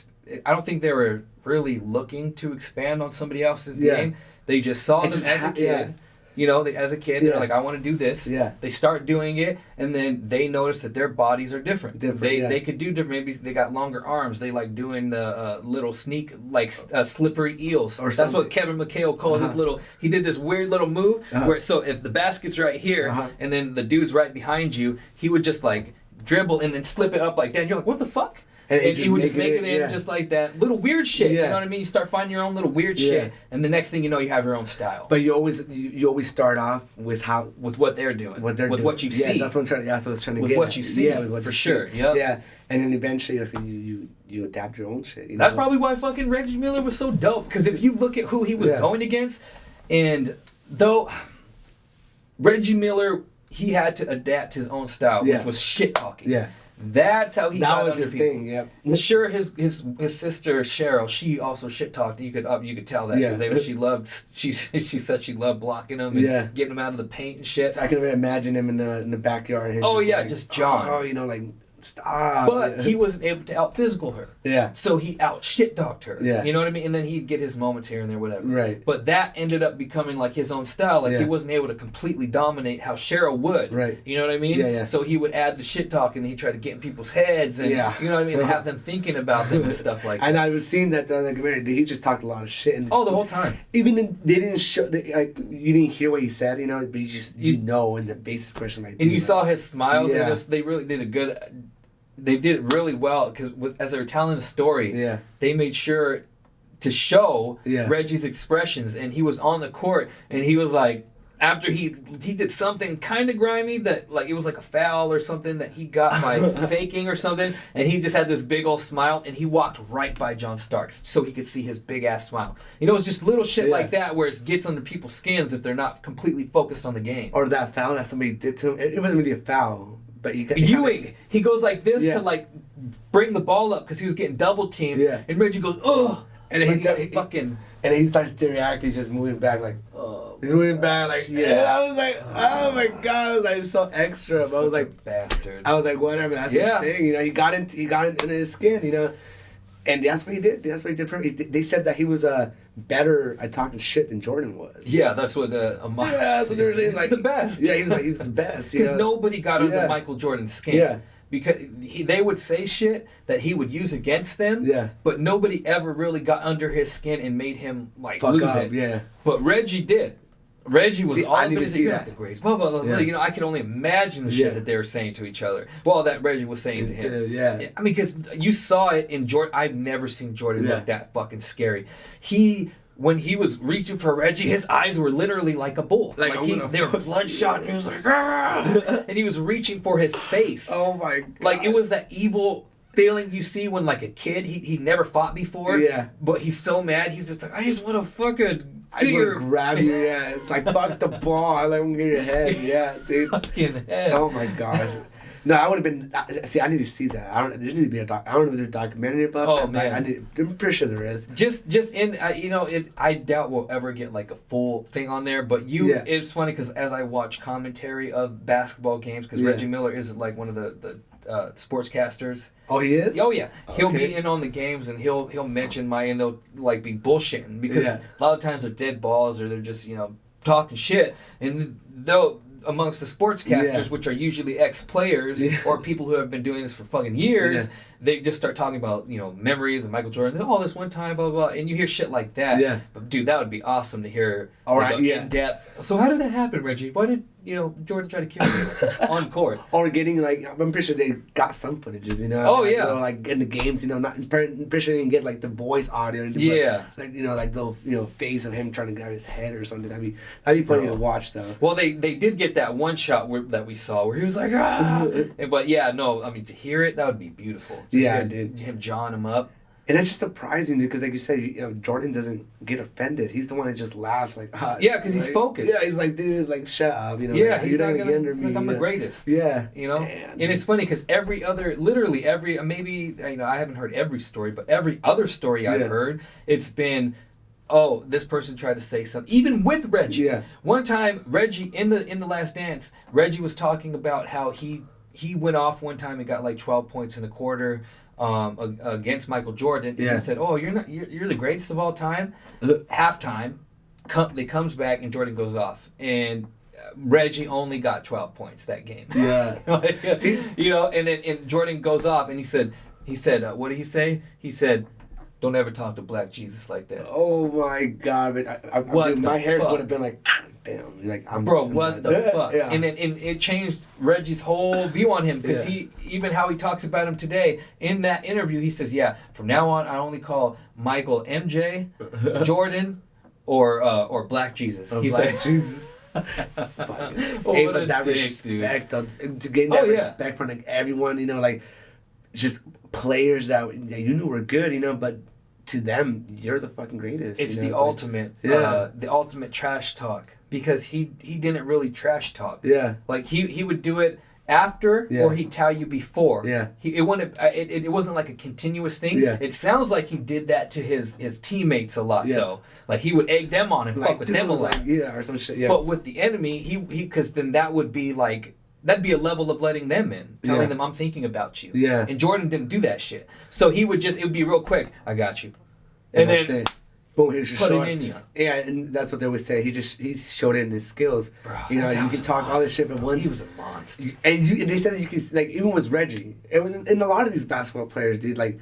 I don't think they were really looking to expand on somebody else's game. They just saw them as a kid. Yeah. You know, as a kid, they're like, I want to do this. Yeah. They start doing it, and then they notice that their bodies are different. They could do different. Maybe they got longer arms. They like doing the little sneak, like slippery eels. Or that's what Kevin McHale called his little. He did this weird little move where, so if the basket's right here, and then the dude's right behind you, he would just like dribble and then slip it up like that. And you're like, what the fuck? And he would just make it in just like that. Little weird shit. You know what I mean? You start finding your own little weird shit. And the next thing you know, you have your own style. But you always start off with what they're doing. With what you see. That's what I'm trying to get with at. What you see. Yeah, with what for you sure. See. Yep. Yeah. And then eventually you adapt your own shit. You know? That's probably why fucking Reggie Miller was so dope. Because if you look at who he was going against, and though Reggie Miller, he had to adapt his own style, which was shit talking. Yeah. That's how he got under people. Thing, yep. Sure, his sister Cheryl, she also shit talked. You could tell that because she said she loved blocking him and getting him out of the paint and shit. So I can imagine him in the backyard. And just John. Oh, you know, like stop. But he wasn't able to out physical her. Yeah. So he out shit talked her. Yeah. You know what I mean? And then he'd get his moments here and there, whatever. Right. But that ended up becoming like his own style. Like he wasn't able to completely dominate how Cheryl would. Right. You know what I mean? Yeah. So he would add the shit talk and he'd try to get in people's heads and you know what I mean, and have them thinking about them and stuff like that. And I was seeing that the other community, he just talked a lot of shit. And the whole time. Even they didn't show, like you didn't hear what he said, you know, but you know in the base expression like. And you saw his smiles. And they really did a good. They did it really well because as they were telling the story, they made sure to show Reggie's expressions, and he was on the court, and he was like, after he did something kind of grimy that like it was like a foul or something that he got by faking or something, and he just had this big old smile, and he walked right by John Starks so he could see his big ass smile. You know, it's just little shit like that where it gets under people's skins if they're not completely focused on the game. Or that foul that somebody did to him. It wasn't really a foul. But Ewing, he goes like this to like bring the ball up because he was getting double teamed. Yeah. And Reggie goes, ugh. And then and he starts to react. He's just moving back like, oh. He's moving back like, and I was like, oh my god. I was like, it's so extra. But I was like, bastard. I was like, whatever. That's his thing. You know, he got into his skin. You know, and that's what he did. That's what he did. They said that he was better at talking shit than Jordan was. Yeah, that's what that's what they were saying. Like, the best. Yeah, he was the best. Because nobody got under Michael Jordan's skin. Yeah. Because they would say shit that he would use against them. Yeah. But nobody ever really got under his skin and made him like lose it. Yeah. But Reggie did. Reggie was all up in his ear. The grades, blah, blah, blah, blah. You know, I can only imagine the shit that they were saying to each other. Well, that Reggie was saying to him. Yeah. I mean, because you saw it in Jordan. I've never seen Jordan look that fucking scary. When he was reaching for Reggie, his eyes were literally like a bull. Like they were bloodshot, and he was like, ah! And he was reaching for his face. Oh my god! Like it was that evil feeling you see when like a kid, he never fought before. Yeah. But he's so mad, he's just like, I just want to fucking I just want to grab you, yeah. It's like, fuck the ball. I want to get your head, yeah, dude. Fucking head. Oh my gosh. No, I would have been. See, I need to see that. There needs to be a doc. I don't know if there's a documentary about. Oh that, man, I'm pretty sure there is. Just in I doubt we'll ever get like a full thing on there. But it's funny because as I watch commentary of basketball games, because Reggie Miller isn't like one of the sportscasters. Oh, he is. Oh yeah, he'll be in on the games and he'll mention and they'll like be bullshitting because a lot of times they're dead balls or they're just talking shit and they'll. Amongst the sportscasters, which are usually ex-players or people who have been doing this for fucking years, they just start talking about, memories of Michael Jordan. Oh, this one time, blah, blah, blah. And you hear shit like that. Yeah. But, dude, that would be awesome to hear in depth. So how did that happen, Reggie? Why did, Jordan try to kill you on court? Or getting, like, I'm pretty sure they got some footages, Oh, yeah. Like, in the games, not, I'm pretty sure they didn't get, like, the voice audio. Yeah. But, like, the, face of him trying to grab his head or something. That'd be funny to watch, though. Well, they did get that one shot that we saw where he was like, ah! But, to hear it, that would be beautiful. Dude. Him jawing him up. And that's just surprising, dude, because like you said, Jordan doesn't get offended. He's the one that just laughs, like, yeah, because he's focused. Yeah, he's like, dude, like, shut up, Yeah, like, he's not gonna get under me. Like, I'm the greatest. Yeah, Damn, and it's funny because literally every, maybe I haven't heard every story, but every other story I've heard, it's been, oh, this person tried to say something. Even with Reggie, one time Reggie in the Last Dance, Reggie was talking about how he went off one time and got like 12 points in a quarter. Against Michael Jordan, and he said, "Oh, you're the greatest of all time." Halftime, they comes back and Jordan goes off, and Reggie only got 12 points that game. Yeah, and then Jordan goes off, and he said, what did he say? He said, "Don't ever talk to Black Jesus like that." Oh my God! But my hairs would have been like. Damn, like I'm what the fuck? Yeah. And then it changed Reggie's whole view on him because he even how he talks about him today in that interview. He says, from now on I only call Michael MJ, Jordan, or Black Jesus. He Black said, Jesus. Hey, but that respect, to gain that respect from like everyone, like just players that you knew were good, but. To them, you're the fucking greatest. It's the ultimate, the ultimate trash talk because he didn't really trash talk. Yeah, like he would do it after or he'd tell you before. Yeah, it wasn't like a continuous thing. Yeah, it sounds like he did that to his teammates a lot though. Like he would egg them on and fuck with them a lot. Or some shit. Yeah, but with the enemy, he because then that would be like. That'd be a level of letting them in, telling them I'm thinking about you. Yeah. And Jordan didn't do that shit. So it would be real quick. I got you. And then boom, he's just put it in you. Yeah, and that's what they would say. He showed it in his skills. Bro, you can talk all this shit at once. He was a monster. And they said that you can like even with Reggie and a lot of these basketball players, dude. Like,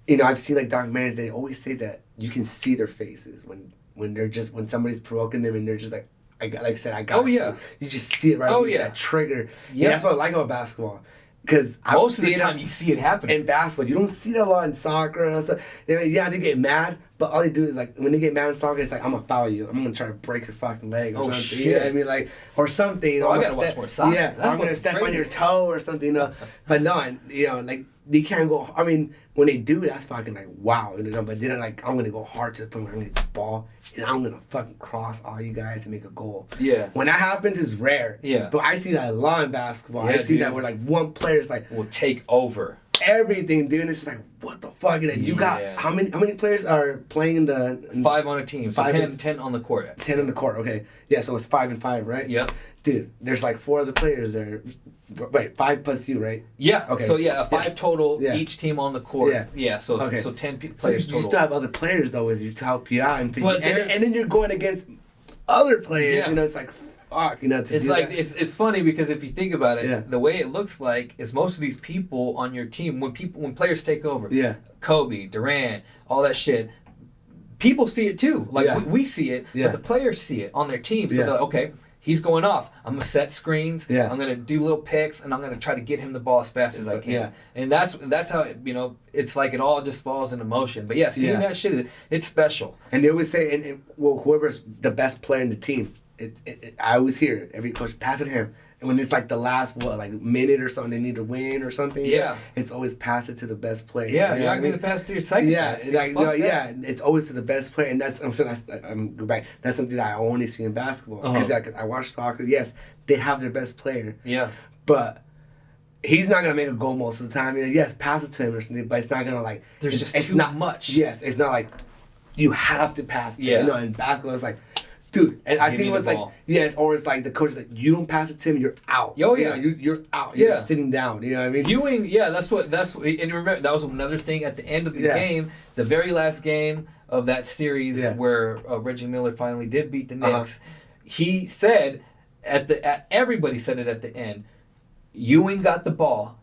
I've seen like documentaries. They always say that you can see their faces when somebody's provoking them and they're just like. I got you. Yeah. You just see it right away. That trigger. Yeah. That's what I like about basketball. Because most of the time you see it happen. In basketball. You don't see that a lot in soccer and stuff. Yeah, they get mad, but all they do is like when they get mad in soccer, it's like I'm gonna foul you. I'm gonna try to break your fucking leg or something. Shit. You know what I mean? Like or something. I gotta watch more soccer. Yeah, I'm gonna step on your toe or something. But no, like they can't go. I mean, when they do, that's fucking like wow. But then like I'm gonna go hard to the point where I'm gonna get the ball and I'm gonna fucking cross all you guys to make a goal. Yeah. When that happens, it's rare. Yeah. But I see that a lot in basketball. I see that where like one player's like will take over everything, dude. It's just like what the fuck? And you got how many players are playing in the 5 on a team? So 10 on the court. 10 on the court. Okay. Yeah. So it's 5 and 5, right? Yep. Dude, there's like 4 other players there. Wait, 5 plus you, right? Yeah. Okay. So a 5 total each team on the court. Yeah. Yeah. So so 10 players total. You still have other players though with you to help you out, and then you're going against other players. Yeah. It's like fuck. It's like it's funny because if you think about it, the way it looks like is most of these people on your team when players take over. Yeah. Kobe, Durant, all that shit. People see it too. Like we see it, but the players see it on their team. So they're like, okay. He's going off. I'm going to set screens. Yeah. I'm going to do little picks, and I'm going to try to get him the ball as fast as I can. Yeah. And that's how, it's like it all just falls into motion. But seeing that shit, it's special. And they always say, whoever's the best player in the team, I always hear every coach pass it to him. And when it's like the last minute or something, they need to win or something. Yeah, it's always pass it to the best player. Yeah, you're not going to pass it to your second. It's always to the best player, and that's I'm go back. That's something that I only see in basketball because I watch soccer. Yes, they have their best player. Yeah, but he's not gonna make a goal most of the time. Yes, pass it to him or something, but it's not gonna There's just too much. Yes, it's not like you have to pass it. Yeah, in basketball, it's like. Dude, and I think it was or it's like the coach is like, you don't pass it to him, you're out. Oh yeah, you're out. You're just sitting down. You know what I mean? Ewing, that's what. And remember, that was another thing at the end of the game, the very last game of that series where Reggie Miller finally did beat the Knicks. He said everybody said it at the end. Ewing got the ball.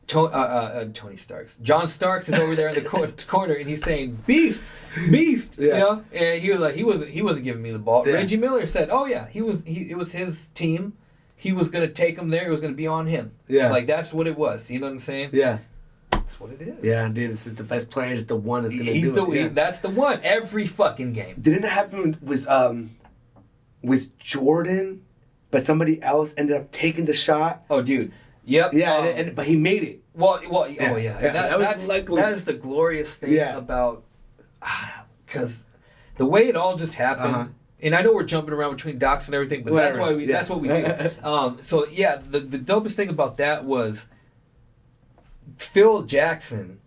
Tony Starks. John Starks is over there in the corner, and he's saying, "Beast, beast," you know. And he was like, he wasn't giving me the ball. Yeah. Reggie Miller said, "Oh yeah, it was his team. He was gonna take him there. It was gonna be on him. Yeah, that's what it was. You know what I'm saying? Yeah, that's what it is. Yeah, dude, it's the best player is the one that's gonna do it. That's the one every fucking game. Didn't it happen with Jordan, but somebody else ended up taking the shot? Oh, dude. Yep. Yeah, but he made it. Well. Oh yeah. That is the glorious thing about, because the way it all just happened. And I know we're jumping around between docs and everything, but that's what we do. So yeah, the dopest thing about that was Phil Jackson.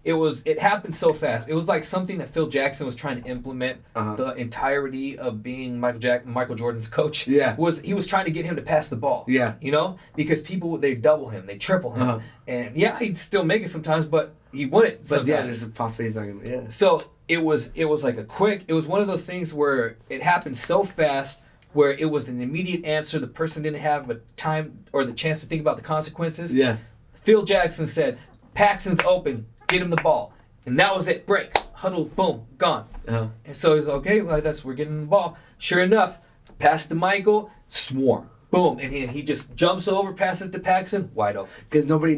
It happened so fast. It was like something that Phil Jackson was trying to implement. The entirety of being Michael Jordan's coach. Yeah, he was trying to get him to pass the ball. Yeah, you know, because people they double him, they triple him, and he'd still make it sometimes, but he wouldn't. Sometimes. But there's a possibility he's not gonna. Yeah. So it was like it was one of those things where it happened so fast, where it was an immediate answer. The person didn't have a time or the chance to think about the consequences. Yeah. Phil Jackson said, "Paxson's open. Get him the ball," and that was it. Break, huddle, boom, gone. And so he's okay. Well, we're getting the ball. Sure enough, pass to Michael, swarm, boom, and he just jumps over, passes to Paxson, wide open. Because nobody.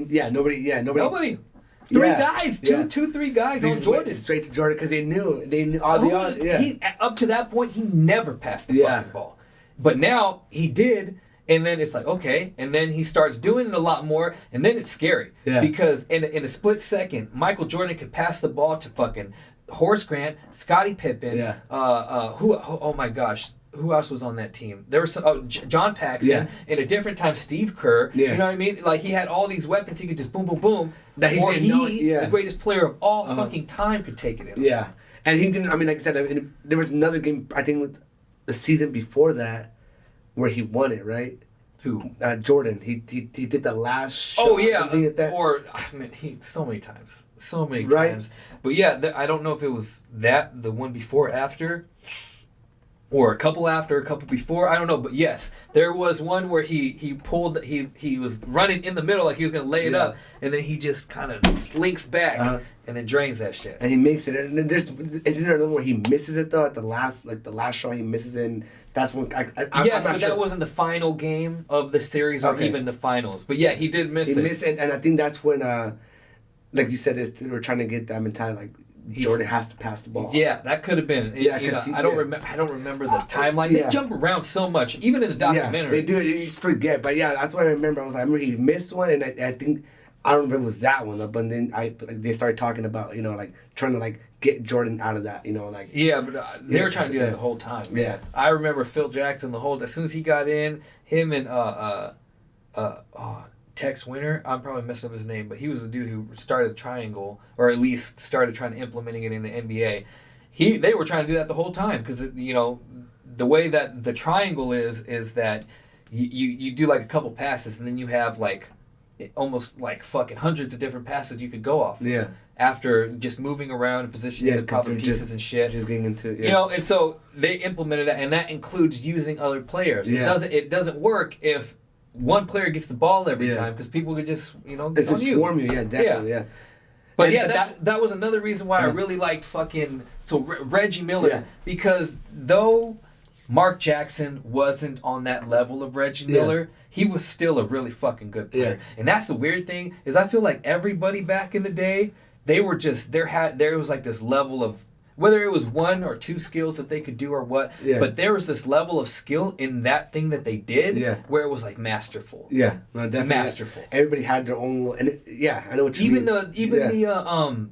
Three guys, three guys on Jordan. Straight to Jordan because they knew He up to that point he never passed the fucking ball, but now he did. And then it's like, okay. And then he starts doing it a lot more. And then it's scary. Yeah. Because in a split second, Michael Jordan could pass the ball to fucking Horace Grant, Scottie Pippen. Yeah. Oh my gosh. Who else was on that team? There was John Paxson. Yeah. In a different time, Steve Kerr. Yeah. You know what I mean? Like he had all these weapons. He could just boom, boom, boom. That the greatest player of all fucking time, could take it in. Yeah. And he didn't, I mean, like I said, there was another game, I think, with the season before that, where he won it, right? Who? Jordan. He did the last shot. Oh yeah, like that. Or I mean, so many times. But yeah, I don't know if it was the one before, after, or a couple after, a couple before. I don't know, but yes, there was one where he pulled. He was running in the middle like he was gonna lay it up, and then he just kind of slinks back and then drains that shit. And he makes it. And then isn't there another where he misses it though at the last shot he misses it. And that's when yes, but that wasn't the final game of the series or even the finals. But yeah, he did miss it. He missed it, and I think that's when, like you said, they were trying to get that mentality, like Jordan has to pass the ball. Yeah, that could have been. I don't remember the timeline. They jump around so much, even in the documentary. Yeah, they do. They just forget. But yeah, that's what I remember. I remember he missed one, and I think I don't remember it was that one. But then they started talking about trying to get Jordan out of that, Yeah, but they were trying to do that the whole time. Man. Yeah, I remember Phil Jackson as soon as he got in, him and Tex Winter. I'm probably messing up his name, but he was the dude who started a triangle, or at least started trying to implementing it in the NBA. They were trying to do that the whole time because the way that the triangle is that you do like a couple passes and then you have almost fucking hundreds of different passes you could go off. Yeah. After just moving around and positioning the proper pieces and shit. Just getting into and so they implemented that, and that includes using other players. Yeah. It doesn't work if one player gets the ball every time, because people could just it's just swarm you. Yeah, definitely. Yeah. But that was another reason why I really liked Reggie Miller, because though Mark Jackson wasn't on that level of Reggie Miller, he was still a really fucking good player. Yeah. And that's the weird thing, is I feel like everybody back in the day, they were just there was like this level of whether it was one or two skills that they could do or what, but there was this level of skill in that thing that they did where it was like masterful. Yeah, no, definitely masterful. Everybody had their own, and I know what you mean. The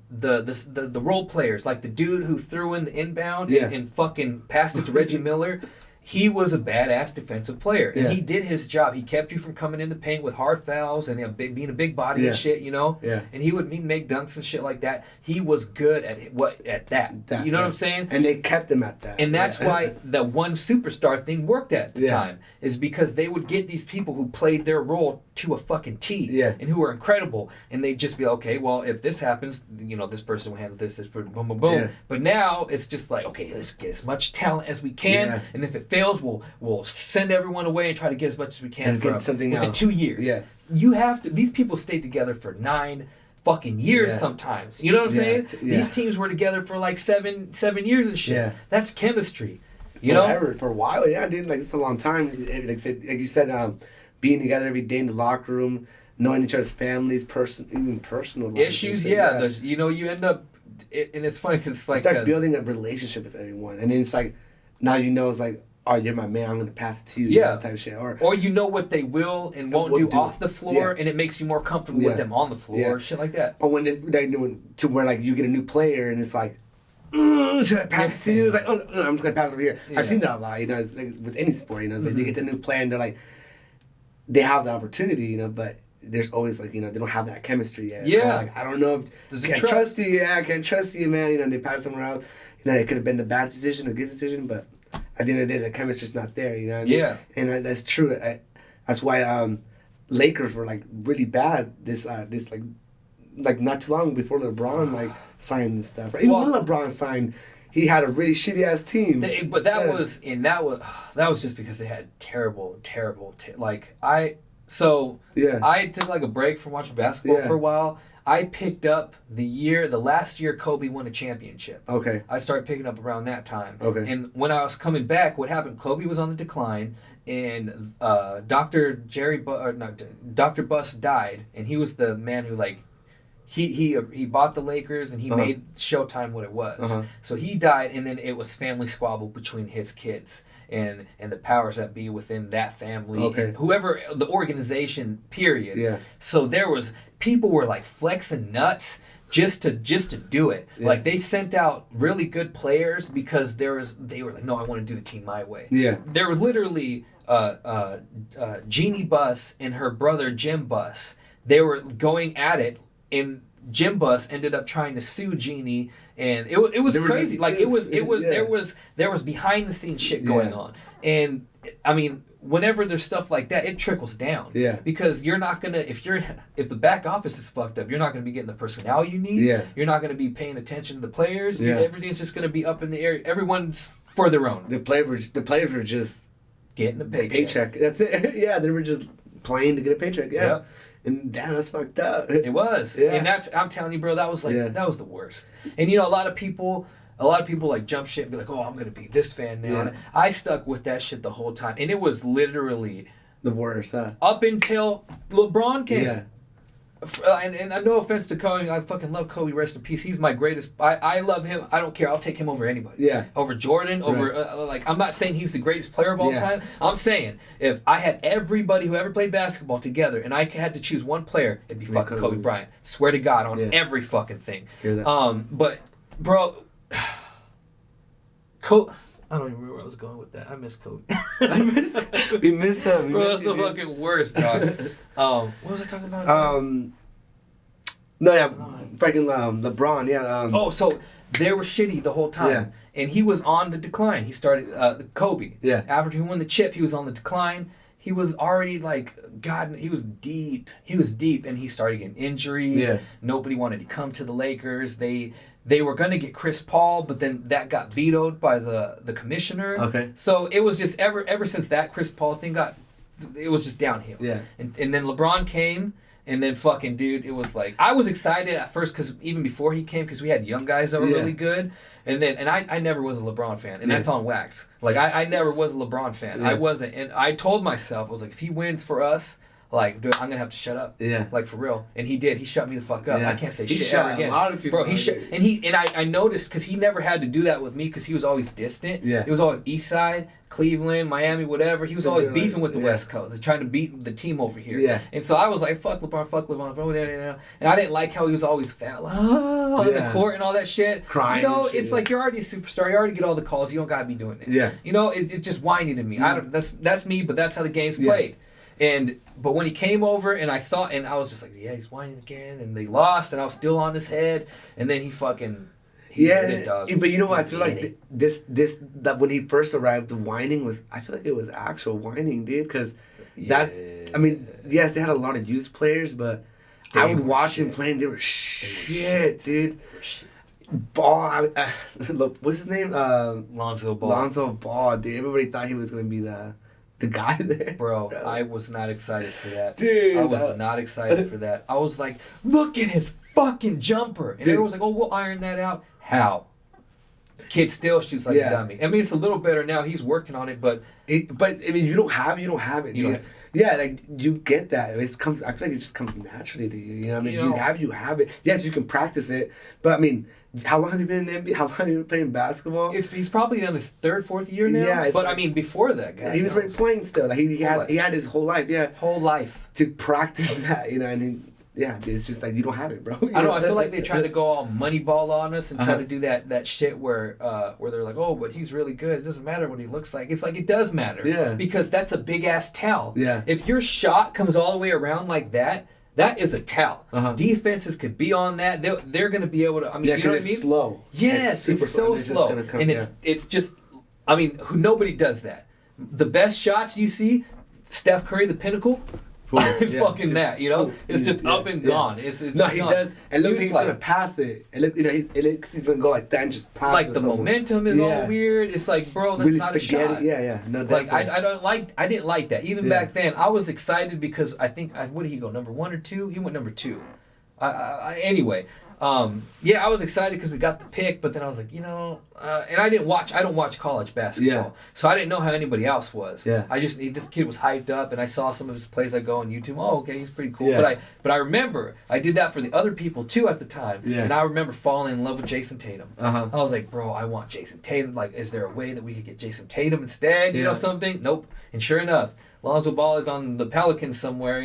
role players, like the dude who threw in the inbound and fucking passed it to Reggie Miller. He was a badass defensive player, and he did his job. He kept you from coming in the paint with hard fouls and being a big body and shit, you know. Yeah. And he would make dunks and shit like that. He was good at that. You know what I'm saying? And they kept him at that. And that's why the one superstar thing worked at the time, is because they would get these people who played their role to a fucking T, and who were incredible, and they'd just be okay. Well, if this happens, you know, this person will handle this person, boom, boom, boom. But now it's just like, okay, let's get as much talent as we can, and if it fails, we'll send everyone away and try to get as much as we can and get something within else. 2 years. Yeah, you have to. These people stayed together for 9 fucking years sometimes. You know what I'm saying? These teams were together for like 7 years and shit. Yeah. That's chemistry. You know, for a while, dude. Like it's a long time. Like you said, being together every day in the locker room, knowing each other's families, even personal issues. Yeah, you know, you end up, and it's funny because it's like you start building a relationship with everyone, and then it's like now you know it's like, oh, you're my man, I'm gonna pass it to you. Yeah, type of shit. Or you know what they will and won't do off the floor, and it makes you more comfortable with them on the floor, shit like that. Or when they're doing to where like you get a new player and it's like, should I pass it to you? It's like, oh no, I'm just gonna pass it over here. I've seen that a lot, you know, it's like with any sport, you know, they get the new player and they're like, they have the opportunity, you know, but there's always like, you know, they don't have that chemistry yet. Yeah. Like, I don't know if I can't trust you. Yeah, I can't trust you, man. You know, they pass somewhere else. You know, it could have been the bad decision, a good decision, but at the end of the day, the chemistry's not there. You know what I mean? Yeah. And that's true. That's why Lakers were like really bad. This like not too long before LeBron like signed and stuff. Right? Even when LeBron signed, he had a really shitty ass team. But that was just because they had terrible. I took like a break from watching basketball for a while. I picked up the last year Kobe won a championship. Okay. I started picking up around that time. Okay. And when I was coming back, what happened? Kobe was on the decline, and Dr. Buss died, and he was the man who like. He bought the Lakers and he made Showtime what it was. So he died, and then it was family squabble between his kids and the powers that be within that family, and whoever the organization. Period. Yeah. So people were like flexing nuts just to do it. Yeah. Like they sent out really good players because they were like, no, I want to do the team my way. Yeah. There was literally Jeannie Buss and her brother Jim Buss. They were going at it. And Jim Buss ended up trying to sue Jeannie, and it was crazy. There was behind the scenes shit going on, and I mean, whenever there's stuff like that, it trickles down. Yeah. Because you're not gonna if the back office is fucked up, you're not gonna be getting the personnel you need. Yeah. You're not gonna be paying attention to the players. Yeah. Everything's just gonna be up in the air. Everyone's for their own. The players were just getting a paycheck. That's it. Yeah, they were just playing to get a paycheck. Yeah. Yep. And damn, that's fucked up. It was. Yeah. And I'm telling you, bro, that was that was the worst. And you know, a lot of people like jump shit and be like, oh, I'm gonna be this fan now. Yeah. And I stuck with that shit the whole time. And it was literally the worst, huh? Up until LeBron came. Yeah. And no offense to Kobe, I fucking love Kobe, rest in peace. He's my greatest. I love him. I don't care. I'll take him over anybody. Yeah. Over Jordan, over I'm not saying he's the greatest player of all time. I'm saying if I had everybody who ever played basketball together and I had to choose one player, it'd be fucking Kobe Bryant. Swear to God on every fucking thing. Hear that. But bro, Kobe. I don't even remember where I was going with that. I miss Kobe. We miss him. Bro, that's the fucking worst, dog. What was I talking about? Freaking LeBron, yeah. So they were shitty the whole time. And he was on the decline. He started, Kobe. Yeah. After he won the chip, he was on the decline. He was already like, God, he was deep. He was deep, and he started getting injuries. Yeah. Nobody wanted to come to the Lakers. They were going to get Chris Paul, but then that got vetoed by the commissioner. Okay. So it was just ever since that Chris Paul thing it was just downhill. Yeah. And then LeBron came, and then fucking dude, it was like, I was excited at first because even before he came, because we had young guys that were really good. And I never was a LeBron fan, and that's on wax. Like I never was a LeBron fan. I wasn't, and I told myself, I was like, if he wins for us, Like, dude, I'm gonna have to shut up. Yeah. Like, for real. And he did. He shut me the fuck up. Yeah. I can't say He shit shut ever again. a lot of people. Bro, he shut. And I noticed, because he never had to do that with me, because he was always distant. Yeah. It was always East Side, Cleveland, Miami, whatever. He was always beefing with the West Coast, trying to beat the team over here. Yeah. And so I was like, fuck LeBron. And I didn't like how he was always foul on the court and all that shit. Crying. You know, it's like, you're already a superstar. You already get all the calls. You don't gotta be doing it. Yeah. You know, it's just whiny to me. That's me, but that's how the game's played. But when he came over and I saw, and I was just like, yeah, he's whining again, and they lost, and I was still on his head, and then he did it, dog. But you know what? I feel like that when he first arrived, the whining was, I feel like it was actual whining, dude, because I mean, yes, they had a lot of youth players, but I would watch him play, and they were shit, dude. Ball, what's his name? Lonzo Ball. Lonzo Ball, dude. Everybody thought he was gonna be the guy there. Bro, I was not excited for that. Dude. I was not excited for that. I was like, look at his fucking jumper. And everyone was like, oh, we'll iron that out. How? The kid still shoots like a dummy. I mean, it's a little better now. He's working on it, but I mean, you don't have it. Yeah, like, you get that. I feel like it just comes naturally to you. You know what I mean? You have it. Yes, you can practice it, but I mean, how long have you been in the NBA? How long have you been playing basketball? He's probably on his third, fourth year now. Yeah, but I mean, before that, guy, he was already playing still. Like, he had his whole life. Yeah, whole life to practice that. You know, and it's just like, you don't have it, bro. I know. I feel like they tried to go all Moneyball on us and try to do that shit where they're like, oh, but he's really good. It doesn't matter what he looks like. It's like, it does matter. Yeah. Because that's a big ass tell. Yeah. If your shot comes all the way around like that, that is a tell. Defenses could be on that. They're going to be able to. I mean, you know what I mean? It's slow. Yes, it's so slow, and it's just. I mean, nobody does that. The best shots you see, Steph Curry, the pinnacle. Fucking that, you know, it's just up and gone. It's no, he does. And looks like he's gonna pass it. It looks he's gonna go like that and just pass. Like, the momentum is all weird. It's like, bro, that's really not a shot. Yeah. No, like, I didn't like that. Even back then, I was excited because I think, what did he go, number 1 or 2? He went number 2. Anyway. I was excited because we got the pick, but then I was like, and I don't watch college basketball, so I didn't know how anybody else was. This kid was hyped up, and I saw some of his plays I go on YouTube. Oh, okay, he's pretty cool. But I remember I did that for the other people too at the time, and I remember falling in love with Jason Tatum. I was like, bro, I want Jason Tatum. Like, is there a way that we could get Jason Tatum instead? You know, something? Nope. And sure enough, Lonzo Ball is on the Pelicans somewhere,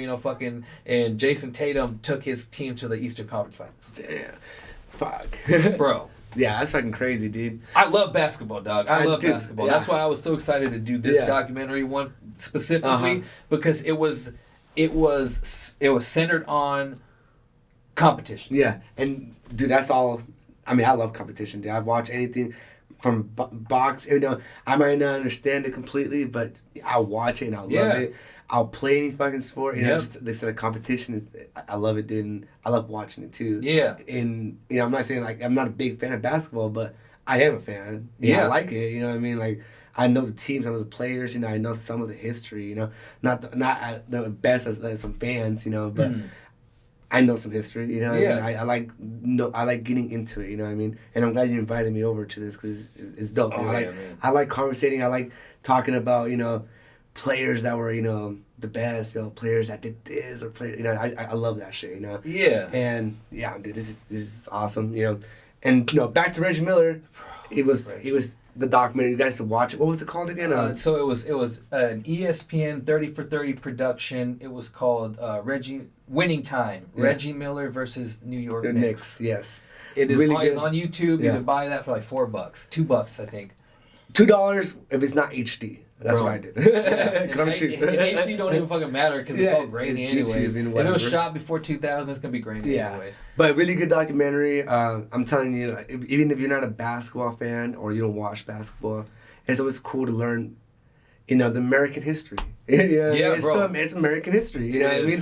and Jason Tatum took his team to the Eastern Conference Finals. Damn. Fuck. Bro. Yeah, that's fucking crazy, dude. I love basketball, dog. I love basketball. Yeah. That's why I was so excited to do this documentary one specifically, because it was centered on competition. Yeah, and dude, that's all. I mean, I love competition, dude. I watch anything from box. I might not understand it completely, but I'll watch it and I'll love it. I'll play any fucking sport. They said a competition is. I love it, dude. And I love watching it too. Yeah. And I'm not saying like I'm not a big fan of basketball, but I am a fan. I like it. You know what I mean? Like, I know the teams, I know the players. I know some of the history. Not the best as some fans. But. I know some history, I mean? I like getting into it, you know what I mean? And I'm glad you invited me over to this because it's dope. I like conversating. I like talking about, players that were, the best, players that did this or I love that shit, Yeah. And yeah, dude, this is awesome, And back to Reggie Miller. He was the documentary. You guys should watch it. What was it called again? So it was an ESPN 30 for 30 production. It was called Winning Time. Yeah. Reggie Miller versus New York Knicks. Yes. It is really on YouTube. You can buy that for like $4, $2, I think. $2 if it's not HD. That's what I did. Because I'm cheap. HD don't even fucking matter because it's all grainy anyway. If it was shot before 2000, it's going to be grainy anyway. But really good documentary. I'm telling you, even if you're not a basketball fan or you don't watch basketball, it's always cool to learn, the American history. It's American history. You know what I mean?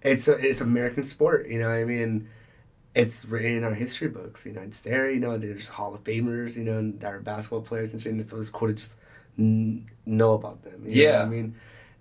It's American sport. You know what I mean? It's written in our history books. It's there. There's Hall of Famers. That are basketball players and shit. And it's always cool to just know about them. You know what I mean?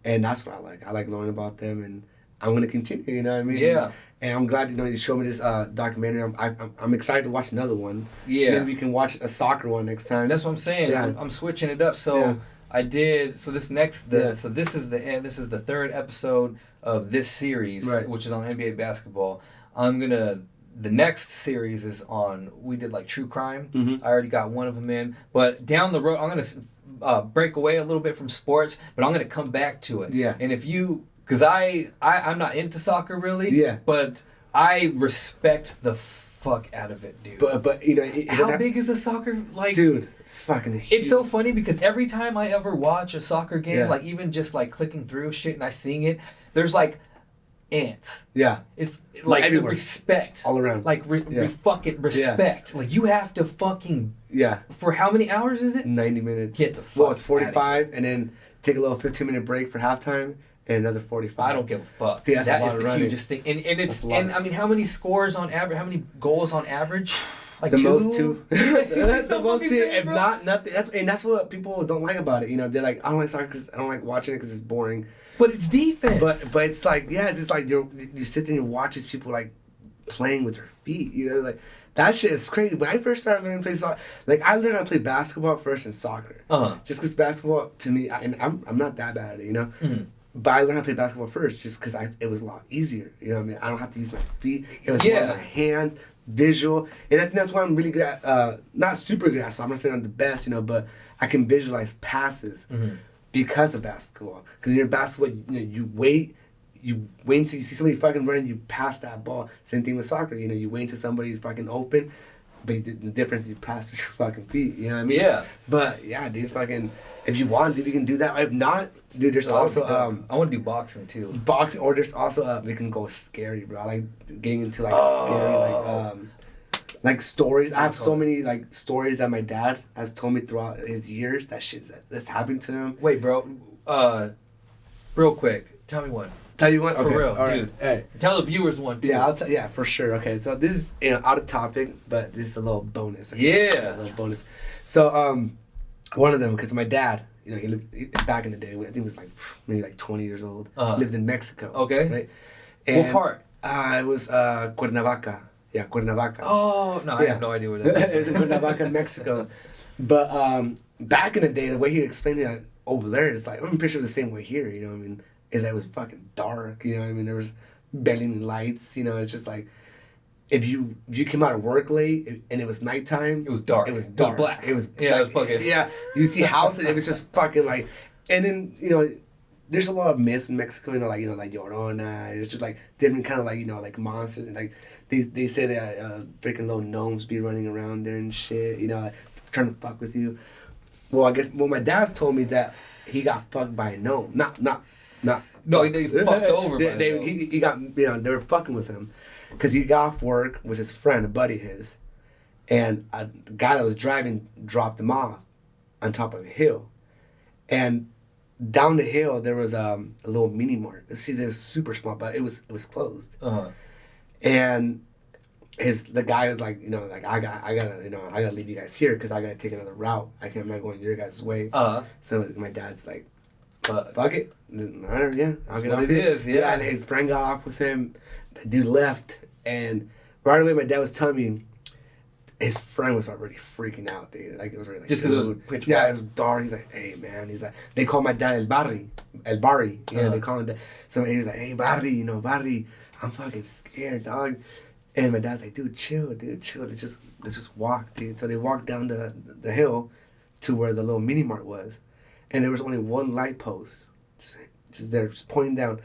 And that's what I like. I like learning about them, and I'm gonna continue. You know what I mean? Yeah. And I'm glad you showed me this documentary. I'm excited to watch another one. Yeah. Maybe we can watch a soccer one next time. That's what I'm saying. Yeah. I'm switching it up. So I did. So this next, so this is the end. This is the third episode of this series, which is on NBA basketball. The next series is on. We did like true crime. I already got one of them in, but down the road, I'm gonna break away a little bit from sports, but I'm gonna come back to it. Yeah. And if you, because I'm not into soccer really. Yeah. But I respect the fuck out of it, dude. But you know, how big is a soccer like? Dude, it's fucking huge. It's so funny because every time I ever watch a soccer game, like even just like clicking through shit and I seeing it, there's like ants. Yeah. It's like everywhere. Respect. All around. Like fucking respect. Yeah. Like you have to fucking for how many hours is it? 90 minutes. Get the fuck. Well, it's 45 and then take a little 15-minute break for halftime. And another 45. I don't give a fuck. Dude, that is the hugest thing. And it's I mean, how many scores on average? How many goals on average? Like the most two. The most two. If not nothing. That's what people don't like about it. You know, they're like, I don't like soccer because I don't like watching it because it's boring. But it's defense. But it's like it's just like you sit there and you watch these people like playing with their feet. You know, like that shit is crazy. When I first started learning to play soccer, like I learned how to play basketball first and soccer. Just because basketball to me, and I'm not that bad at it. You know. But I learned how to play basketball first just because it was a lot easier. You know what I mean? I don't have to use my feet. It was more my hand, visual. And I think that's why I'm really good at, not super good at, so I'm not saying I'm the best, you know, but I can visualize passes because of basketball. Because in your basketball, you know, you wait until you see somebody fucking running, you pass that ball. Same thing with soccer, you know, you wait until somebody's fucking open, but the difference is you pass with your fucking feet, you know what I mean? Yeah. But yeah, dude, fucking, if you want, dude, you can do that. If not, dude, there's also I want to do boxing too. Boxing, or there's also we can go scary, bro. I like getting into like scary like stories. I have so many like stories that my dad has told me throughout his years that shit that's happened to him. Wait, bro. Real quick, tell me one. Tell you one? For okay. real, all dude. Right. Hey. Tell the viewers one too. Yeah, yeah, for sure. Okay, so this is out of topic, but this is a little bonus. Okay? Yeah, a little bonus. So one of them, because my dad, you know, he lived back in the day. I think he was like maybe like 20 years old. Lived in Mexico. Okay. Right. And, what part? It was Cuernavaca. Yeah, Cuernavaca. Oh no, I have no idea where that is. It was in Cuernavaca, Mexico. But back in the day, the way he explained it over there, it's like I'm pretty sure the same way here. You know what I mean? Is that it was fucking dark. You know what I mean? There was barely any lights. You know, it's just like. If you came out of work late and it was nighttime, it was dark. It was dark. It was black. It was it was fucking. Yeah, you see houses. It was just fucking like, and then you know, there's a lot of myths in Mexico. You know, like Llorona. It's just like different kind of like like monsters. Like they say that freaking little gnomes be running around there and shit. You know, like, trying to fuck with you. Well, I guess my dad's told me that he got fucked by a gnome. Not. No, they fucked over. He got they were fucking with him. Because he got off work with his friend, a buddy of his, and the guy that was driving dropped him off on top of a hill. And down the hill, there was a little mini mart. It was super small, but it was closed. And the guy was like, I gotta leave you guys here because I gotta take another route. I'm not going your guys' way. So my dad's like, fuck it. Yeah, I'll get on it. Yeah, and his friend got off with him. The dude left, and right away my dad was telling me his friend was already freaking out, dude. Like it was already like, just because it was pitch black. Yeah, it was dark. He's like, hey man, he's like, they call my dad El Barri. Yeah, they call him that. So he was like, hey Barri, Barri, I'm fucking scared, dog. And my dad's like, dude, chill. Let's just walk, dude. So they walked down the hill to where the little mini mart was, and there was only one light post, just there, just pointing down.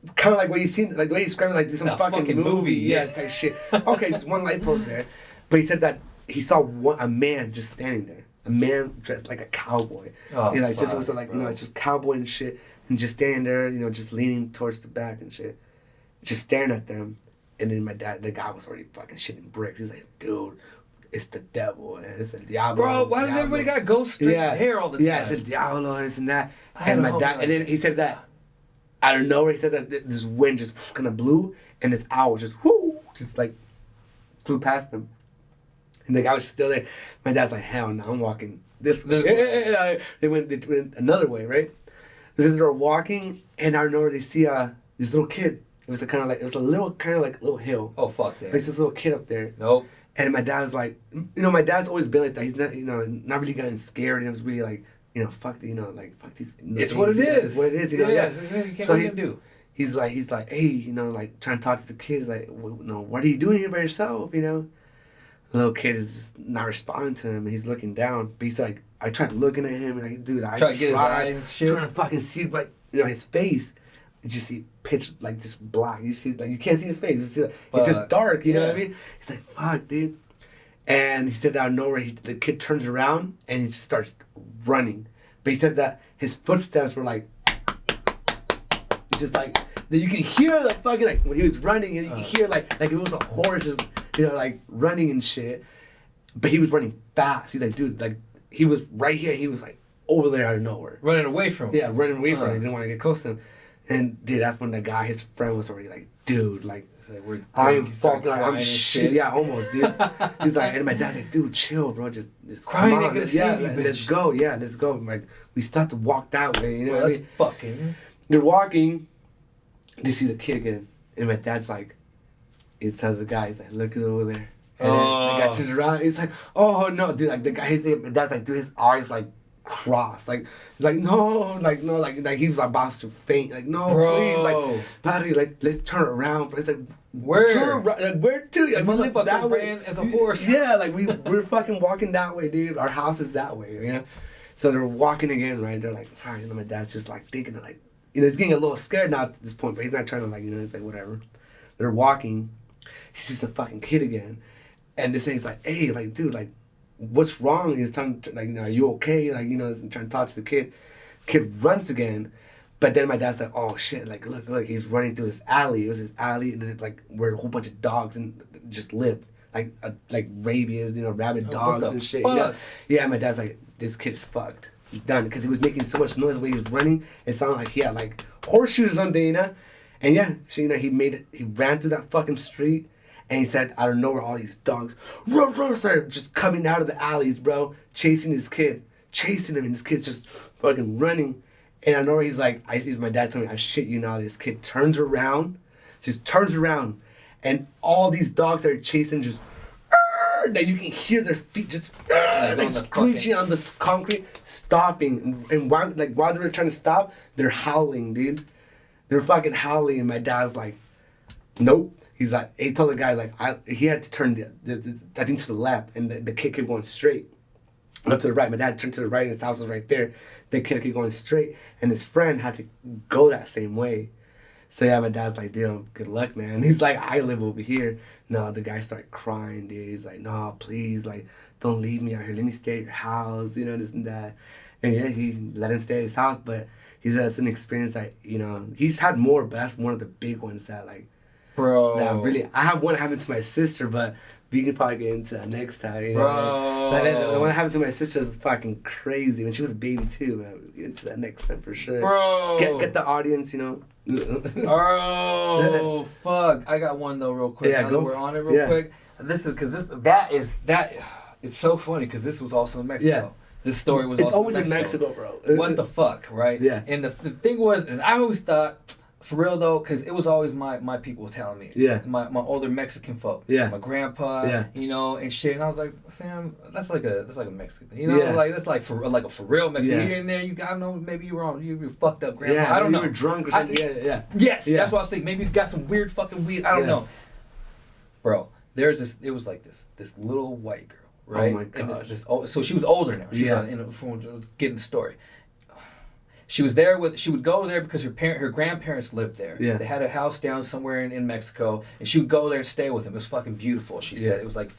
It's kind of like what you seen, like the way you described it, like some fucking movie, yeah, type shit. Okay, just one light post there, but he said that he saw a man just standing there, a man dressed like a cowboy. Oh, he like just was like it's just cowboy and shit, and just standing there, just leaning towards the back and shit, just staring at them. And then the guy was already fucking shitting bricks. He's like, dude, it's the devil, and it's el diablo. Bro, why does everybody got ghost straight hair all the time? Yeah, it's el diablo and this and that. And my dad, and then he said that. Out of nowhere, he said that this wind just kind of blew, and this owl just like flew past them. And the guy was still there. My dad's like, hell no, I'm walking this way. They went another way, right? They were walking, and out of nowhere, they see this little kid. It was a little hill. Oh fuck that! There's this little kid up there. Nope. And my dad was like, my dad's always been like that. He's not, not really gotten scared, and it was really like fuck these. It's what it is. It's what it is, You can't so do. He's like, hey, like trying to talk to the kid. He's like, what are you doing here by yourself? The little kid is just not responding to him, and he's looking down. But he's like, I tried looking at him, and like, dude, I tried trying to fucking see, like, his face. You just see pitch, like, just black. You see, like, you can't see his face. You see, like, it's just dark. You know what I mean? He's like, fuck, dude. And he said out of nowhere, the kid turns around and he just starts running. But he said that his footsteps were like, just like, that you can hear the fucking, like, when he was running, and you can hear, like it was a horse just, like, running and shit. But he was running fast. He's like, dude, like, he was right here. He was, like, over there out of nowhere. Running away from him. Yeah, running away from him. He didn't want to get close to him. And, dude, that's when the guy, his friend, was already like, dude, like, I'm fucking, like, I'm shit. Yeah, almost, dude. He's like, and my dad's like, dude, chill, bro. Just crying come on. Let's go. Yeah, let's go. Like, we start to walk that way, you know what I mean? Fucking. They're walking. They see the kid again. And my dad's like, he tells the guy, he's like, look over there. And then the guy turns around. He's like, oh, no, dude. Like, the guy, my dad's like, dude, his eyes, like, crossed. Like no, like he was about to faint. Like, no, bro. Please, like, buddy, like, let's turn around. But it's like, where? Turn around. Like, where to? Like, we live that way. As a horse. Yeah, like, we're fucking walking that way, dude. Our house is that way, So they're walking again, right? They're like, fine. My dad's just, like, thinking, like, he's getting a little scared now at this point, but he's not trying to, like, it's like, whatever. They're walking. He sees the fucking kid again. And this thing's like, hey, like, dude, like, what's wrong? And he's telling, like, are you okay? Like, trying to talk to the kid. Kid runs again. But then my dad's like, oh shit, like, look, he's running through this alley. It was this alley, and then, like, where a whole bunch of dogs and just lived. Like rabies, rabid dogs and shit. Yeah, my dad's like, this kid is fucked. He's done. Because he was making so much noise the way he was running. It sounded like he had, like, horseshoes or something, And yeah, so, he ran through that fucking street. And he said, I don't know where all these dogs started just coming out of the alleys, bro, chasing his kid, chasing him, and this kid's just fucking running. And I know where he's like, my dad told me, I shit you not, this kid turns around, and all these dogs that are chasing just, that you can hear their feet just like screeching on the concrete, stopping. And while they were trying to stop, they're howling, dude. They're fucking howling, and my dad's like, nope. He's like, he told the guy, like, he had to turn I think to the left, and the kid kept going straight. Not to the right. My dad turned to the right, and his house was right there. The kid kept going straight, and his friend had to go that same way. So yeah, my dad's like, dude, good luck, man. He's like, I live over here. No, the guy started crying, dude. He's like, no, please, like, don't leave me out here. Let me stay at your house, this and that. And yeah, he let him stay at his house, but he said it's an experience that, he's had more, but that's one of the big ones that, like, bro. That really, I have one happen to my sister, but we can probably get into that next time. Bro. The one that happened to my sister is fucking crazy. When she was a baby too, man. We'll get into that next time for sure. Bro. Get the audience, Oh, fuck. I got one though, real quick. Yeah, now that we're on it real quick. This is because it's so funny because this was also in Mexico. Yeah. This story was also in Mexico, bro. What the fuck, right? Yeah. And the thing was, is I always thought, for real though, because it was always my people telling me. Yeah. My older Mexican folk. Yeah. My grandpa. Yeah. And shit. And I was like, fam, that's like a Mexican thing. Like that's like for real Mexican. Yeah. You're in there. I don't know. Maybe you were on. You were fucked up, grandpa. Yeah. I don't know. You were drunk or something. Yeah. Yes. Yeah. That's what I was thinking. Maybe you got some weird fucking weed. I don't know. Bro, there's this. It was like this little white girl, right? Oh my gosh. So she was older now. She was getting the story. She was there she would go there because her grandparents lived there. Yeah. They had a house down somewhere in Mexico, and she would go there and stay with them. It was fucking beautiful. She said it was like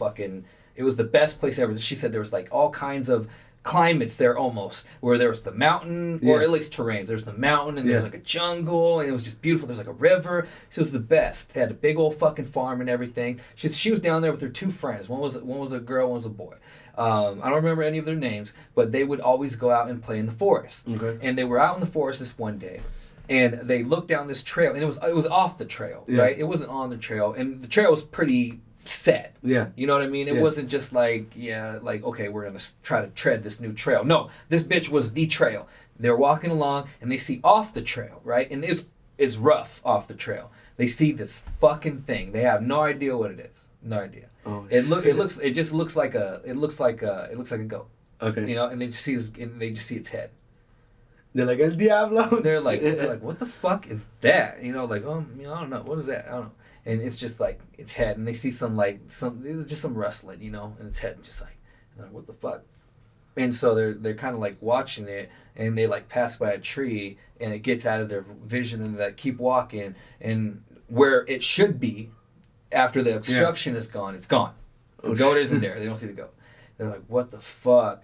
it was the best place ever. She said there was like all kinds of climates there almost, where there was the mountain, or at least terrains. There was the mountain, and there was like a jungle, and it was just beautiful. There's like a river. So it was the best. They had a big old fucking farm and everything. She was down there with her two friends. One was a girl, one was a boy. I don't remember any of their names, but they would always go out and play in the forest. Okay. And they were out in the forest this one day, and they looked down this trail, and it was off the trail, right? It wasn't on the trail, and the trail was pretty set. Yeah. You know what I mean? It wasn't just like, okay, we're going to try to tread this new trail. No, this bitch was the trail. They're walking along, and they see off the trail, right? And it's rough off the trail. They see this fucking thing. They have no idea what it is. No idea. Oh, it looks like a goat. Okay. You know, and they just see its head. They're like, El Diablo. They're like, what the fuck is that? You know, like, I don't know, what is that? I don't know. And it's just like its head, and they see some rustling, you know, and its head just like what the fuck? And so they're kind of like watching it, and they like pass by a tree, and it gets out of their vision, and they keep walking, and where it should be, after the obstruction is gone, it's gone. The goat isn't there. They don't see the goat. They're like, what the fuck?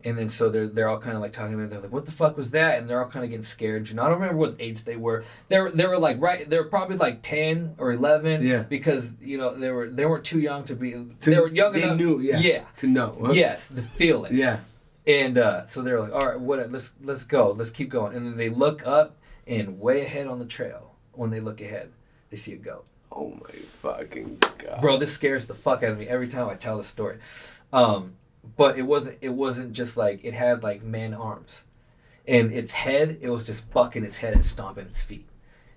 And then so they're all kind of like talking about it. They're like, what the fuck was that? And they're all kind of getting scared. You know, I don't remember what age they were. They were like they were probably like 10 or 11. Yeah. Because you know they weren't too young to be. They were young enough. They knew. Yeah. Yeah. To know. Yes, to feel it. Yeah. And so they're like, all right, let's go. Let's keep going. And then they look up, and way ahead on the trail, when they look ahead, they see a goat. Oh my fucking God. Bro, this scares the fuck out of me every time I tell this story. But it wasn't just like, it had like man arms. And its head, it was just bucking its head and stomping its feet.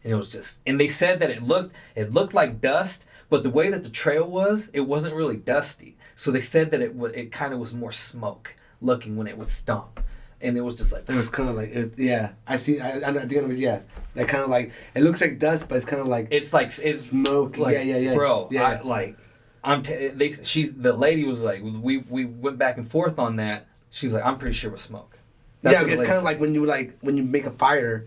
And it was just, and they said that it looked like dust, but the way that the trail was, it wasn't really dusty. So they said that it kind of was more smoke looking when it would stomp. And it was just like, it was kind of like, I see, I think of it, yeah. That kind of like, it looks like dust, but it's kind of like, it's smoke. Like, yeah. Bro, yeah. The lady was like, we went back and forth on that. She's like, I'm pretty sure it was smoke. It's kind of like when you make a fire,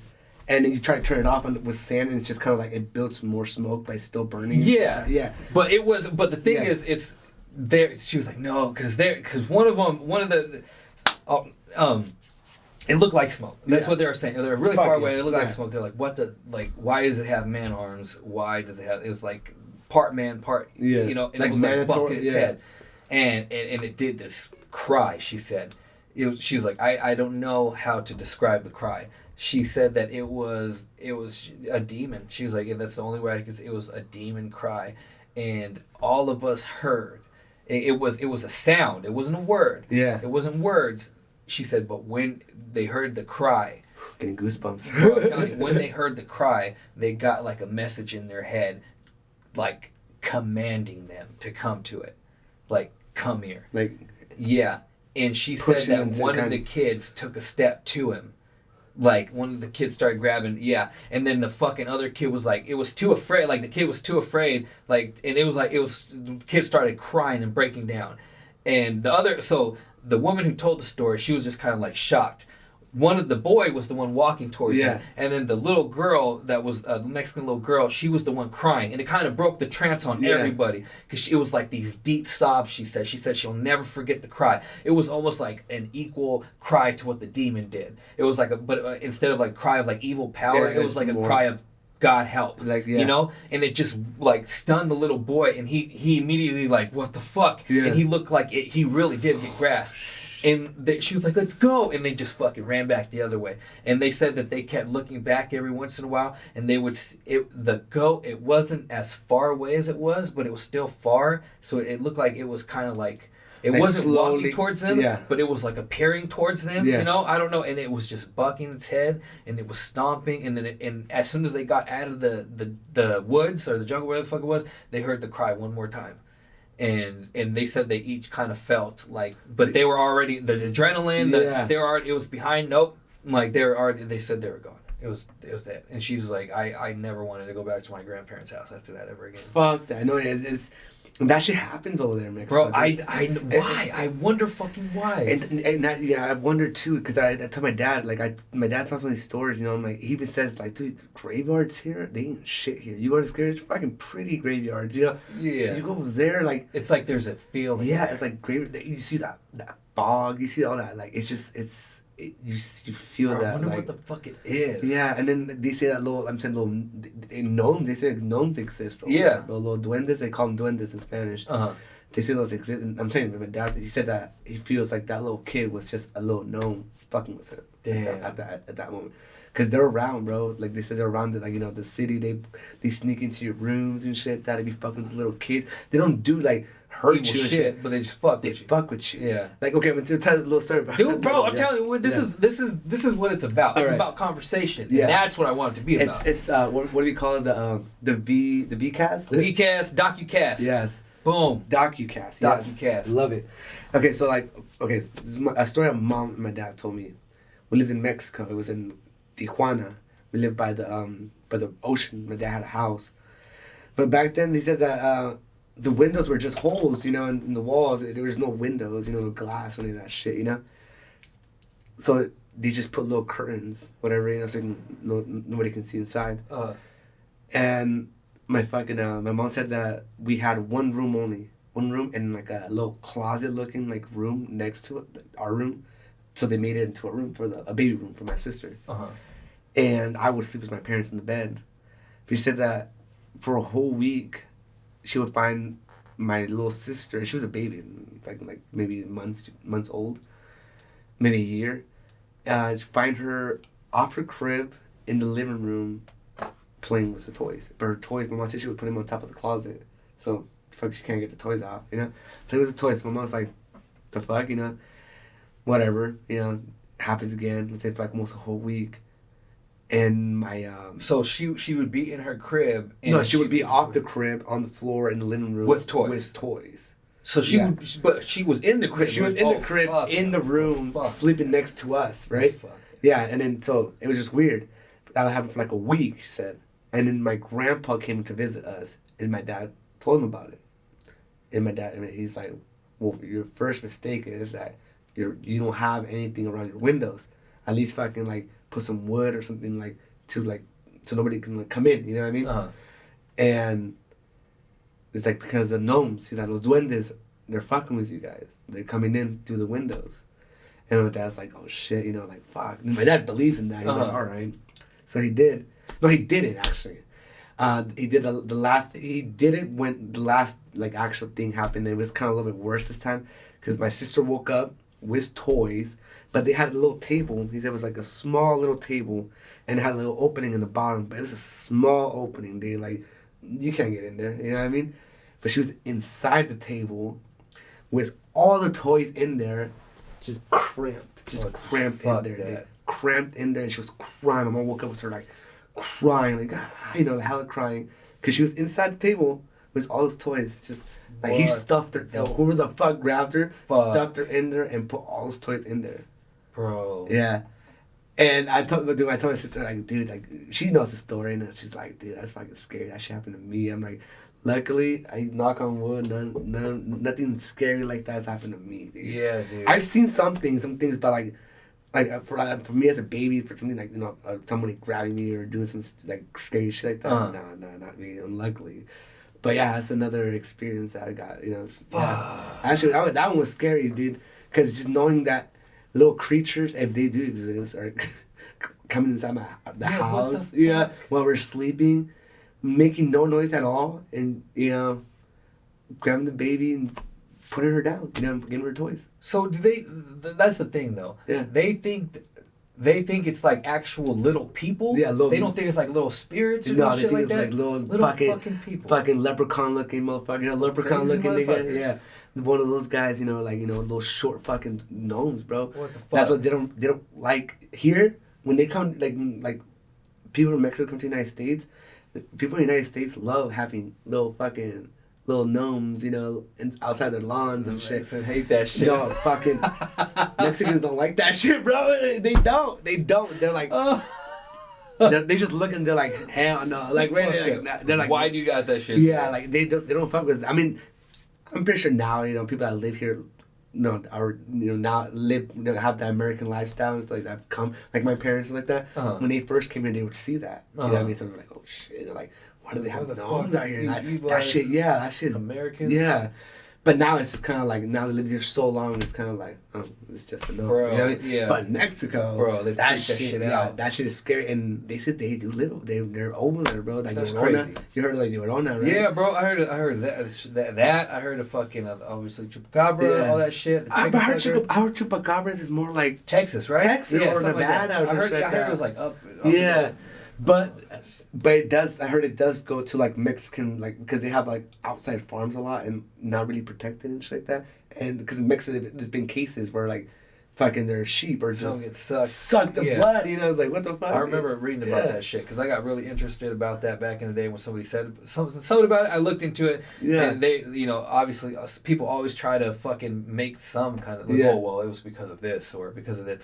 and then you try to turn it off with sand, and it's just kind of like it builds more smoke by still burning. Yeah. But the thing is, it's there. She was like, no, because it looked like smoke. That's what they were saying. They were really far away. It looked like smoke. They're like, why does it have man arms? Why does it have? It was like part man, part you know, and like it was like bucking its head, and it did this cry. She said, she was like, I don't know how to describe the cry. She said that it was a demon. She was like, that's the only way I could say. It was a demon cry, and all of us heard. It was a sound. It wasn't a word. Yeah. It wasn't words. She said, but when they heard the cry, getting goosebumps. Bro, I'm telling you, when they heard the cry, they got like a message in their head, like commanding them to come to it, like come here. Like yeah. And she said that one of the kids took a step to him. Like, one of the kids started grabbing, and then the fucking other kid was like, it was too afraid, like, the kid was too afraid, like, and the kid started crying and breaking down. And the woman who told the story, she was just kind of, like, shocked. The boy was the one walking towards him, and then the little girl that was, the Mexican little girl, she was the one crying, and it kind of broke the trance on everybody, because it was like these deep sobs, she said she'll never forget the cry. It was almost like an equal cry to what the demon did. It was like but instead of like cry of like evil power, it was like a cry of God help, you know, and it just like stunned the little boy, and he immediately like, what the fuck, and he looked like he really did get grasped. And she was like, let's go. And they just fucking ran back the other way. And they said that they kept looking back every once in a while. And they would, the goat, it wasn't as far away as it was, but it was still far. So it looked like it was kind of like, it wasn't slowly walking towards them, but it was like appearing towards them, you know? I don't know. And it was just bucking its head, and it was stomping. And then and as soon as they got out of the woods or the jungle, whatever the fuck it was, they heard the cry one more time. And they said they each kind of felt like, but they were already, the adrenaline, it was behind, like they said they were gone. It was that. And she was like, I never wanted to go back to my grandparents' house after that ever again. Fuck that. No, that shit happens over there in Mexico. Bro, why? I wonder fucking why. And that, I wonder too, because I tell my dad, like, my dad tells me these stories, you know, I'm like, he even says, like, dude, graveyards here, they ain't shit here. You go to this graveyard, fucking pretty graveyards, you know? Yeah. You go over there, like... It's like there's a feeling. Yeah, it's like graveyard, you see that fog, you see all that, like, it's just, you feel that. I wonder like, what the fuck it is. Yeah, and then they say that gnomes, they say gnomes exist. Yeah. Little duendes, they call them duendes in Spanish. They say those exist. And I'm telling you, my dad, he said that he feels like that little kid was just a little gnome fucking with it. Damn. At that moment. Because they're around, bro. Like, they said they're around, like, you know, the city. They sneak into your rooms and shit. They be fucking with little kids. They don't do, like, hurt evil you and shit, but they just fuck with you. They fuck with you. Yeah. Like, okay, but tell a little story about Dude, bro, I'm telling you, this is what it's about. It's about conversation. Yeah. And that's what I want it to be about. It's what do we call it? The VCast? VCast, DocuCast. Yes. Boom. DocuCast. Yes. DocuCast. Love it. Okay, so this is a story my mom and my dad told me. We lived in Mexico. It was in Tijuana. We lived by the ocean. My dad had a house. But back then, he said that the windows were just holes, in the walls. There was no windows, no glass, any of that shit, So they just put little curtains, whatever, so nobody can see inside. And my mom said that we had one room only. One room and like a little closet-looking room next to it, our room. So they made it into a room a baby room for my sister. And I would sleep with my parents in the bed. She said that for a whole week, she would find my little sister. She was a baby, like maybe months old, maybe a year. Find her off her crib in the living room, playing with the toys. But her toys, my mom said she would put them on top of the closet, so she can't get the toys out. Playing with the toys. My mom's like, the fuck, whatever. Happens again. Let's say for almost a whole week. And my So she would be in her crib. And no, she would be off the crib on the floor in the living room with toys. So she would, but she was in the crib. She was in the crib in the room, sleeping next to us, right? Yeah, and then so it was just weird. That would happen for a week, she said. And then my grandpa came to visit us, and my dad told him about it. And my dad, he's like, "Well, your first mistake is that you don't have anything around your windows. At least put some wood or something so nobody can come in, you know what I mean?" And it's because the gnomes, those duendes, they're fucking with you guys. They're coming in through the windows. And my dad's like, oh shit, fuck. And my dad believes in that. He's like, all right. So he did. No, he didn't actually. He did he did it when the last actual thing happened. It was kind of a little bit worse this time because my sister woke up with toys. But they had a little table. He said it was a small little table, and it had a little opening in the bottom. But it was a small opening. They you can't get in there. You know what I mean? But she was inside the table, with all the toys in there, just cramped in there. Cramped in there, and she was crying. My mom woke up with her crying, hella crying, because she was inside the table with all his toys. Just he stuffed her. Whoever the fuck grabbed her, stuffed her in there, and put all his toys in there. Bro. Yeah. And I told my sister, dude, she knows the story, and she's like, dude, that's fucking scary. That shit happened to me. I'm like, luckily, I knock on wood, nothing scary like that's happened to me, dude. Yeah, dude. I've seen some things, but for me as a baby, for something somebody grabbing me or doing some scary shit like that. Nah, not me. Unluckily. But yeah, that's another experience that I got. Yeah. Actually, that one was scary, dude, because just knowing that little creatures, if they do exist, are coming inside the house, while we're sleeping, making no noise at all, and grabbing the baby and putting her down, giving her toys. So do they? That's the thing, though. Yeah. They think it's actual little people. Yeah, they don't think it's little spirits or no shit like that. Little fucking people, fucking leprechaun looking motherfucker, leprechaun looking nigga. Yeah. One of those guys, those short fucking gnomes, bro. What the fuck? That's what they don't like here. When they come, like people in Mexico come to the United States, people in the United States love having little gnomes, outside their lawns and shit. Mexicans hate that shit. No, fucking Mexicans don't like that shit, bro. They don't. They're like, they just look and they're like, hell no. They're like, why do you got that shit? Yeah, they don't fuck with it. I mean, I'm pretty sure now, people that live here, now live, have that American lifestyle and stuff like that. Come, like my parents like that. When they first came here, they would see that. You know what I mean? So they're like, oh shit. They're like, why do they have gnomes out here? That shit's Americans. Yeah. But now it's just kind of now they live here so long, it's kind of it's just a no. Bro, you know what I mean? yeah. But Mexico, bro, they that shit out. That shit is scary. And they said they do live, they're over there, bro. That's crazy. You heard of Llorona, right? Yeah, bro, I heard that. I heard of fucking, obviously, Chupacabra, all that shit. I heard Chupacabras is more like Texas, right? Texas or Nevada or something like that. I heard it was up yeah. But it does. I heard it does go to Mexican, because they have outside farms a lot and not really protected and shit like that. And because in Mexico there's been cases where fucking their sheep or just get suck the blood. You know, it's like, what the fuck? I remember reading about that shit because I got really interested about that back in the day when somebody said something about it. I looked into it, and they, you know, obviously people always try to fucking make some kind of like, oh well, it was because of this or because of that.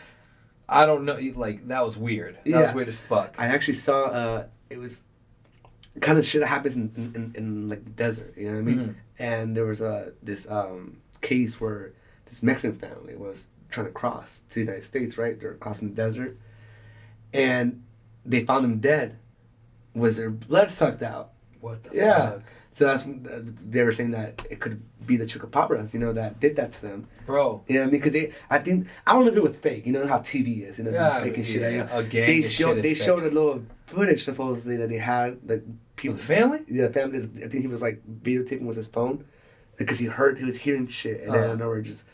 I don't know, like that was weird. That was weird as fuck. I actually saw it was kind of shit that happens in like the desert. You know what I mean? And there was this case where this Mexican family was trying to cross to the United States, right? They're crossing the desert. And they found them dead. Was their blood sucked out. What the fuck? So that's, they were saying that it could be the chupacabras, you know, that did that to them. Bro. You know what I mean? Because I don't know if it was fake. You know how TV is, you know, fake and shit. They showed a little footage, supposedly, that they had, like, people. The family? Yeah, the family. I think he was, like, videotaping with his phone. Because he was hearing shit. And then I know we're just...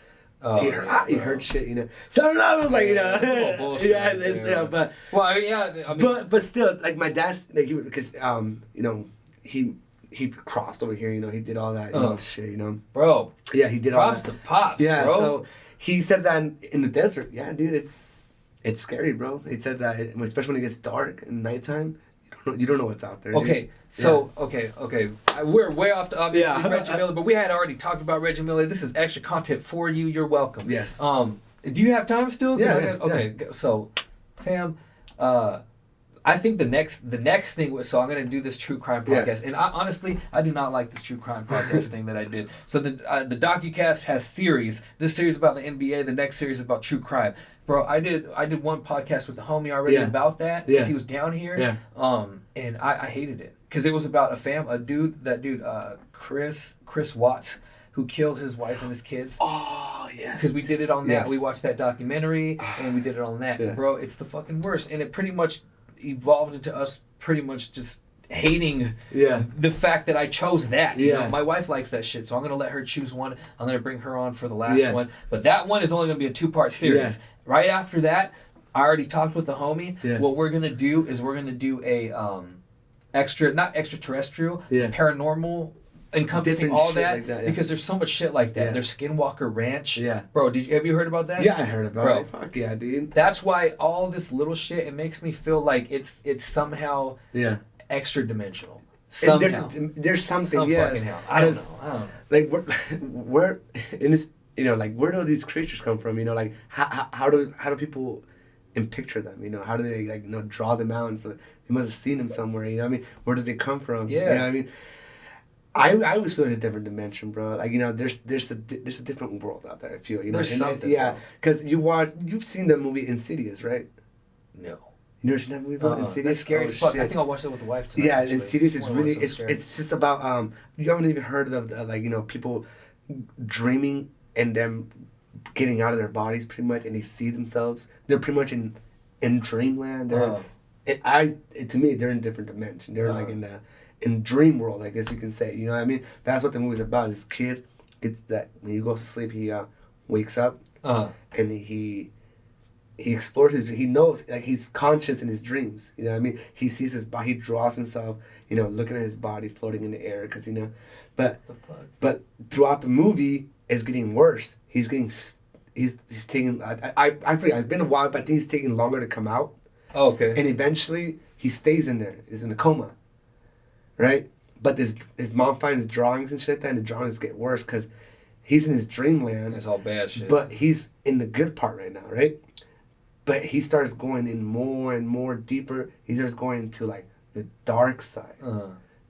he heard shit, you know. So I don't know. I was like, you know, bullshit, but I mean, but still, like my dad's like because you know he crossed over here, you know, he did all that, you know, shit, you know, bro. Yeah, he did all that. Props to pops, yeah, bro. So he said that in the desert, yeah, dude, it's scary, bro. He said that especially when it gets dark and nighttime. You don't know what's out there. Okay, so okay, we're way off to obviously Reggie Miller, but we had already talked about Reggie Miller. This is extra content for you. You're welcome. Yes. Do you have time still? Okay. So, fam, I think the next thing. So I'm gonna do this true crime podcast, and honestly, I do not like this true crime podcast thing that I did. So the DocuCast has series. This series about the NBA. The next series about true crime. Bro, I did one podcast with the homie already about that because he was down here. Yeah. And I hated it because it was about a dude, Chris Watts, who killed his wife and his kids. Oh yes. Because we did it on that. We watched that documentary and we did it on that. Yeah. Bro, it's the fucking worst, and it pretty much evolved into us pretty much just hating the fact that I chose that. You know? My wife likes that shit, so I'm gonna let her choose one. I'm gonna bring her on for the last one, but that one is only gonna be a 2-part series. Right after that, I already talked with the homie. What we're gonna do is we're gonna do a not extraterrestrial, paranormal, encompassing all that, like that because there's so much shit like that. There's Skinwalker Ranch. Bro, have you heard about that? Yeah, I heard about it. Fuck yeah, dude. That's why all this little shit, it makes me feel like it's somehow extra dimensional. Somehow. There's something. Some fucking hell. I don't know. Like where in this, you know, like where do these creatures come from? You know, like how do people picture them? You know, how do they like, you know, draw them out? And so they must have seen them somewhere. You know what I mean? Where do they come from? Yeah. You know what I mean? I always feel like a different dimension, bro. Like, you know, there's a different world out there. I feel, you know, there's something. Because you've seen the movie Insidious, right? No. You never seen that movie, bro? Insidious. That's scary as fuck. Shit. I think I'll watch that with the wife tonight. Yeah, Insidious is really it's just about you haven't even heard of like, you know, people dreaming and them getting out of their bodies pretty much, and they see themselves. They're pretty much in dreamland. To me, they're in a different dimension. They're like in dream world, I guess you can say. You know what I mean? That's what the movie's about. This kid gets that when he goes to sleep, he wakes up and he explores he knows, like, he's conscious in his dreams. You know what I mean? He sees his body, he draws himself, you know, looking at his body floating in the air, because, you know, but throughout the movie, it's getting worse. He's taking, I forget, it's been a while, but I think he's taking longer to come out. Oh, okay. And eventually, he stays in there, is in a coma, right? But his mom finds drawings and shit like that, and the drawings get worse, because he's in his dreamland. It's all bad shit. But he's in the good part right now, right? But he starts going in more and more deeper. He starts going to, like, the dark side.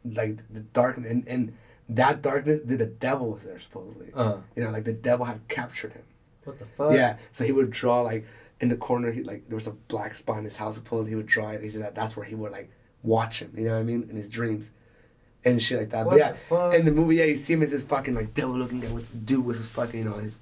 Like, the dark, and that darkness, the devil was there, supposedly. You know, like, the devil had captured him. What the fuck? Yeah, so he would draw, like, in the corner, there was a black spot in his house, supposedly. He would draw it. He said that's where he would, like, watch him, you know what I mean? In his dreams. And shit like that. What but yeah, in the movie, you see him as this fucking, like, devil-looking guy with dude with his fucking, you know, his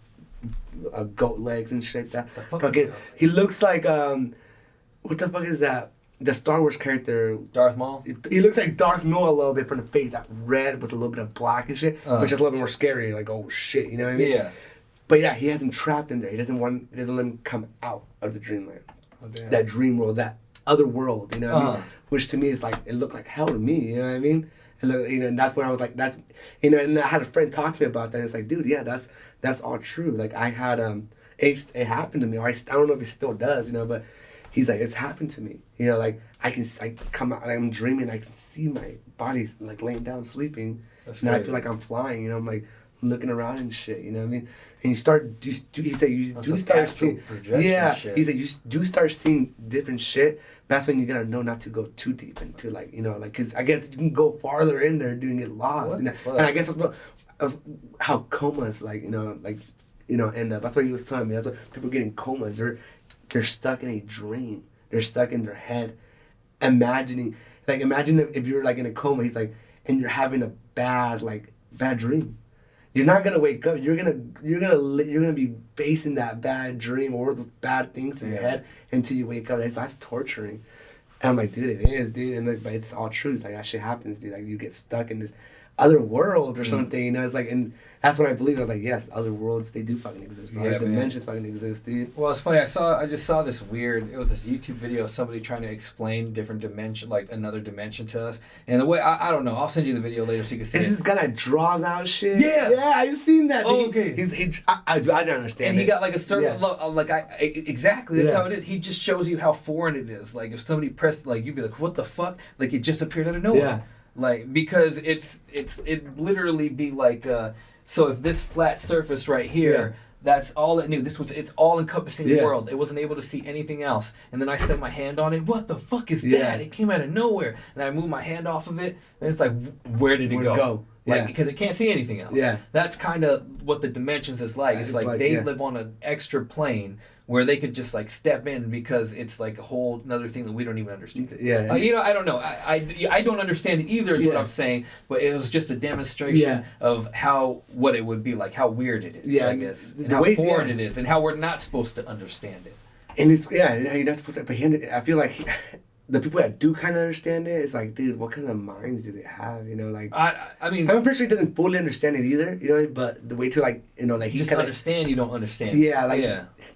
goat legs and shit like that. Fucking, he looks like, what the fuck is that? The Star Wars character. Darth Maul? He looks like Darth Maul a little bit from the face, that red with a little bit of black and shit, but just a little bit more scary, like, oh shit, you know what I mean? Yeah. But yeah, he has him trapped in there. He doesn't let him come out of the dreamland. Oh, that dream world, that other world, you know what I mean? Which to me is like, it looked like hell to me, you know what I mean? And, you know, and that's when I was like, that's, you know, and I had a friend talk to me about that, and it's like, dude, yeah, that's all true. Like, I had, it happened to me. Or I don't know if it still does, you know, but he's like, it's happened to me. You know, like I come out, like, I'm dreaming, I can see my body's like laying down sleeping. That's now great. I feel like I'm flying, you know, I'm like looking around and shit, you know what I mean? And you start, he said, you do start seeing, shit. he said, you do start seeing different shit. That's when you gotta know not to go too deep into, like, you know, like, cause I guess you can go farther in there doing it lost. You know? And I guess that's how comas, like, you know, end up. That's what he was telling me. That's what people get in comas. They're stuck in a dream. They're stuck in their head, imagining. Like, imagine if you're like in a coma. He's like, and you're having a bad dream. You're not gonna wake up. You're gonna be facing that bad dream or those bad things in your head until you wake up. That's torturing. And I'm like, dude, it is, dude. And like, but it's all true. It's like that shit happens, dude. Like you get stuck in this other world or something. You know, it's like, and that's when I believe. I was like, yes, other worlds, they do fucking exist. Bro. Yeah, like, dimensions fucking exist, dude. Well, it's funny. I just saw this weird. It was this YouTube video of somebody trying to explain different dimension, like another dimension to us. And the way I don't know. I'll send you the video later so you can see. Is this guy that draws out shit? Yeah, I've seen that. Oh, okay. I don't understand. And he got like a certain exactly. That's how it is. He just shows you how foreign it is. Like if somebody pressed, like you'd be like, what the fuck? Like it just appeared out of nowhere. Yeah. Like because it literally be like so if this flat surface right here, that's all it knew. It's all encompassing world. It wasn't able to see anything else. And then I set my hand on it. What the fuck is that? It came out of nowhere. And I moved my hand off of it, and it's like, where did it go? Like because it can't see anything else. Yeah. That's kind of what the dimensions is like. It's like they live on an extra plane where they could just like step in because it's like a whole another thing that we don't even understand. Yeah. You know, I don't know. I don't understand it either is what I'm saying, but it was just a demonstration of what it would be like, how weird it is, I guess, and how foreign it is, and how we're not supposed to understand it. And it's, you're not supposed to apprehend it. I feel like the people that do kind of understand it, it's like, dude, what kind of minds do they have? You know, like I mean, I'm pretty sure he doesn't fully understand it either. You know, but the way to like, you know, like he just understand, you don't understand. Yeah, like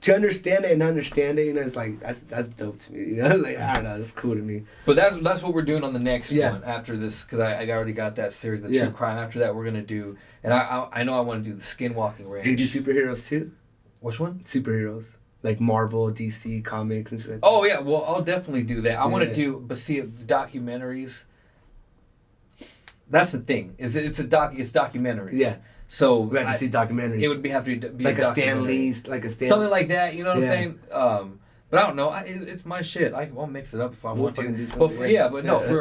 to understand it and understand it, you know, it's like that's dope to me. You know, like I don't know, that's cool to me. But that's what we're doing on the next one after this, because I already got that series, the true crime. After that, we're gonna do, and I know I want to do the skinwalking ranch. Do you do superheroes too? Which one? Superheroes. Like Marvel, DC, comics, and shit like that. Oh, yeah. Well, I'll definitely do that. I want to do, but see, documentaries. That's the thing. It's documentaries. Yeah. So we have to see documentaries. It would have to be like a Stan Lee's, something like that. You know what I'm saying? But I don't know. It's my shit. I'll mix it up if I want to. But for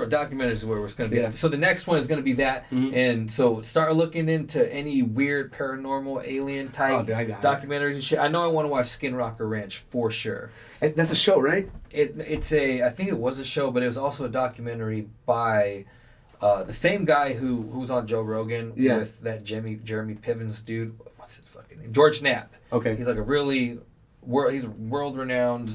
documentaries is where it's going to be. So the next one is going to be that. Mm-hmm. And so start looking into any weird paranormal alien type documentaries and shit. I know I want to watch Skinwalker Ranch for sure. That's a show, right? I think it was a show, but it was also a documentary by the same guy who's on Joe Rogan with that Jeremy Piven's dude. What's his fucking name? George Knapp. Okay. He's like he's a world-renowned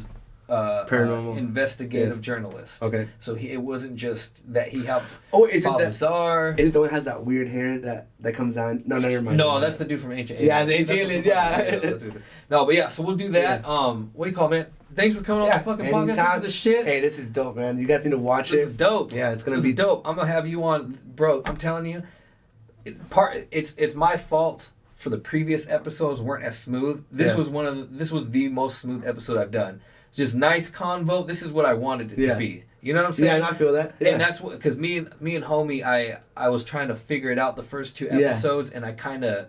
paranormal investigative journalist. Okay. So it wasn't just that he helped. Oh, is it Bizarre? Is it the one that has that weird hair that comes down? No, never mind. No, that's the dude from Ancient Aliens. Yeah, the Ancient Aliens. Yeah. No, but yeah, so we'll do that. Yeah. What do you call it, man? Thanks for coming on the fucking podcast for the shit. Hey, this is dope, man. You guys need to watch it. This is dope. Yeah, it's gonna be dope. I'm gonna have you on, bro. I'm telling you, it's my fault. For the previous episodes weren't as smooth. This was the most smooth episode I've done. Just nice convo. This is what I wanted it to be. You know what I'm saying? Yeah, I feel that. Yeah. And that's what, because me and homie, I was trying to figure it out the first two episodes, and I kind of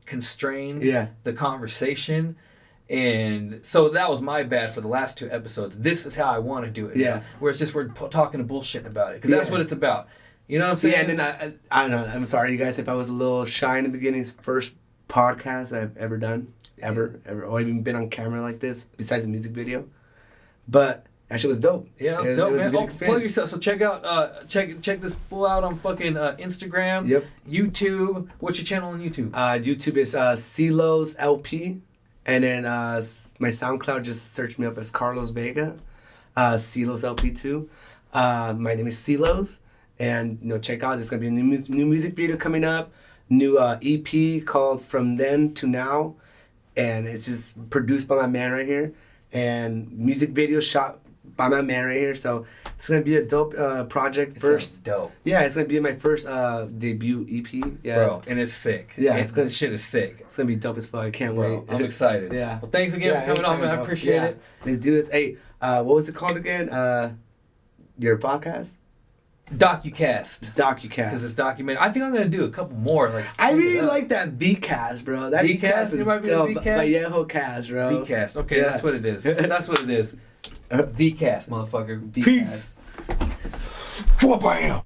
constrained the conversation. And so that was my bad for the last two episodes. This is how I want to do it. Yeah. Where it's just we're talking and bullshitting about it, because that's what it's about. You know what I'm saying? Yeah, and then I don't know. I'm sorry, you guys, if I was a little shy in the beginning. It's the first podcast I've ever done, ever, or even been on camera like this, besides a music video. But that shit was dope. Yeah, it's dope, man. Plug yourself. So check out, check this fool out on fucking Instagram. Yep. YouTube. What's your channel on YouTube? YouTube is 𝐀𝐻𝐿 LP, and then my SoundCloud, just search me up as Carlos Vega, 𝐀𝐻𝐿 LP too. My name is 𝐀𝐻𝐿. And check out. There's gonna be a new music video coming up, new EP called From Then to Now, and it's just produced by my man right here. And music video shot by my man right here. So it's gonna be a dope project. First, dope. Yeah, it's gonna be my first debut EP. Yeah, bro, and it's sick. Yeah, this shit is sick. It's gonna be dope as fuck. I can't wait. I'm excited. Yeah. Well, thanks again for coming on, man. I appreciate it. Let's do this. Hey, what was it called again? Your podcast? DocuCast. Because it's documented. I think I'm gonna do a couple more. Like I really like that V-cast, bro. That V-cast is dope. Vallejo cast, bro. V-cast. Okay, that's what it is. That's what it is. V-cast, motherfucker. V-cast. Peace. Bam.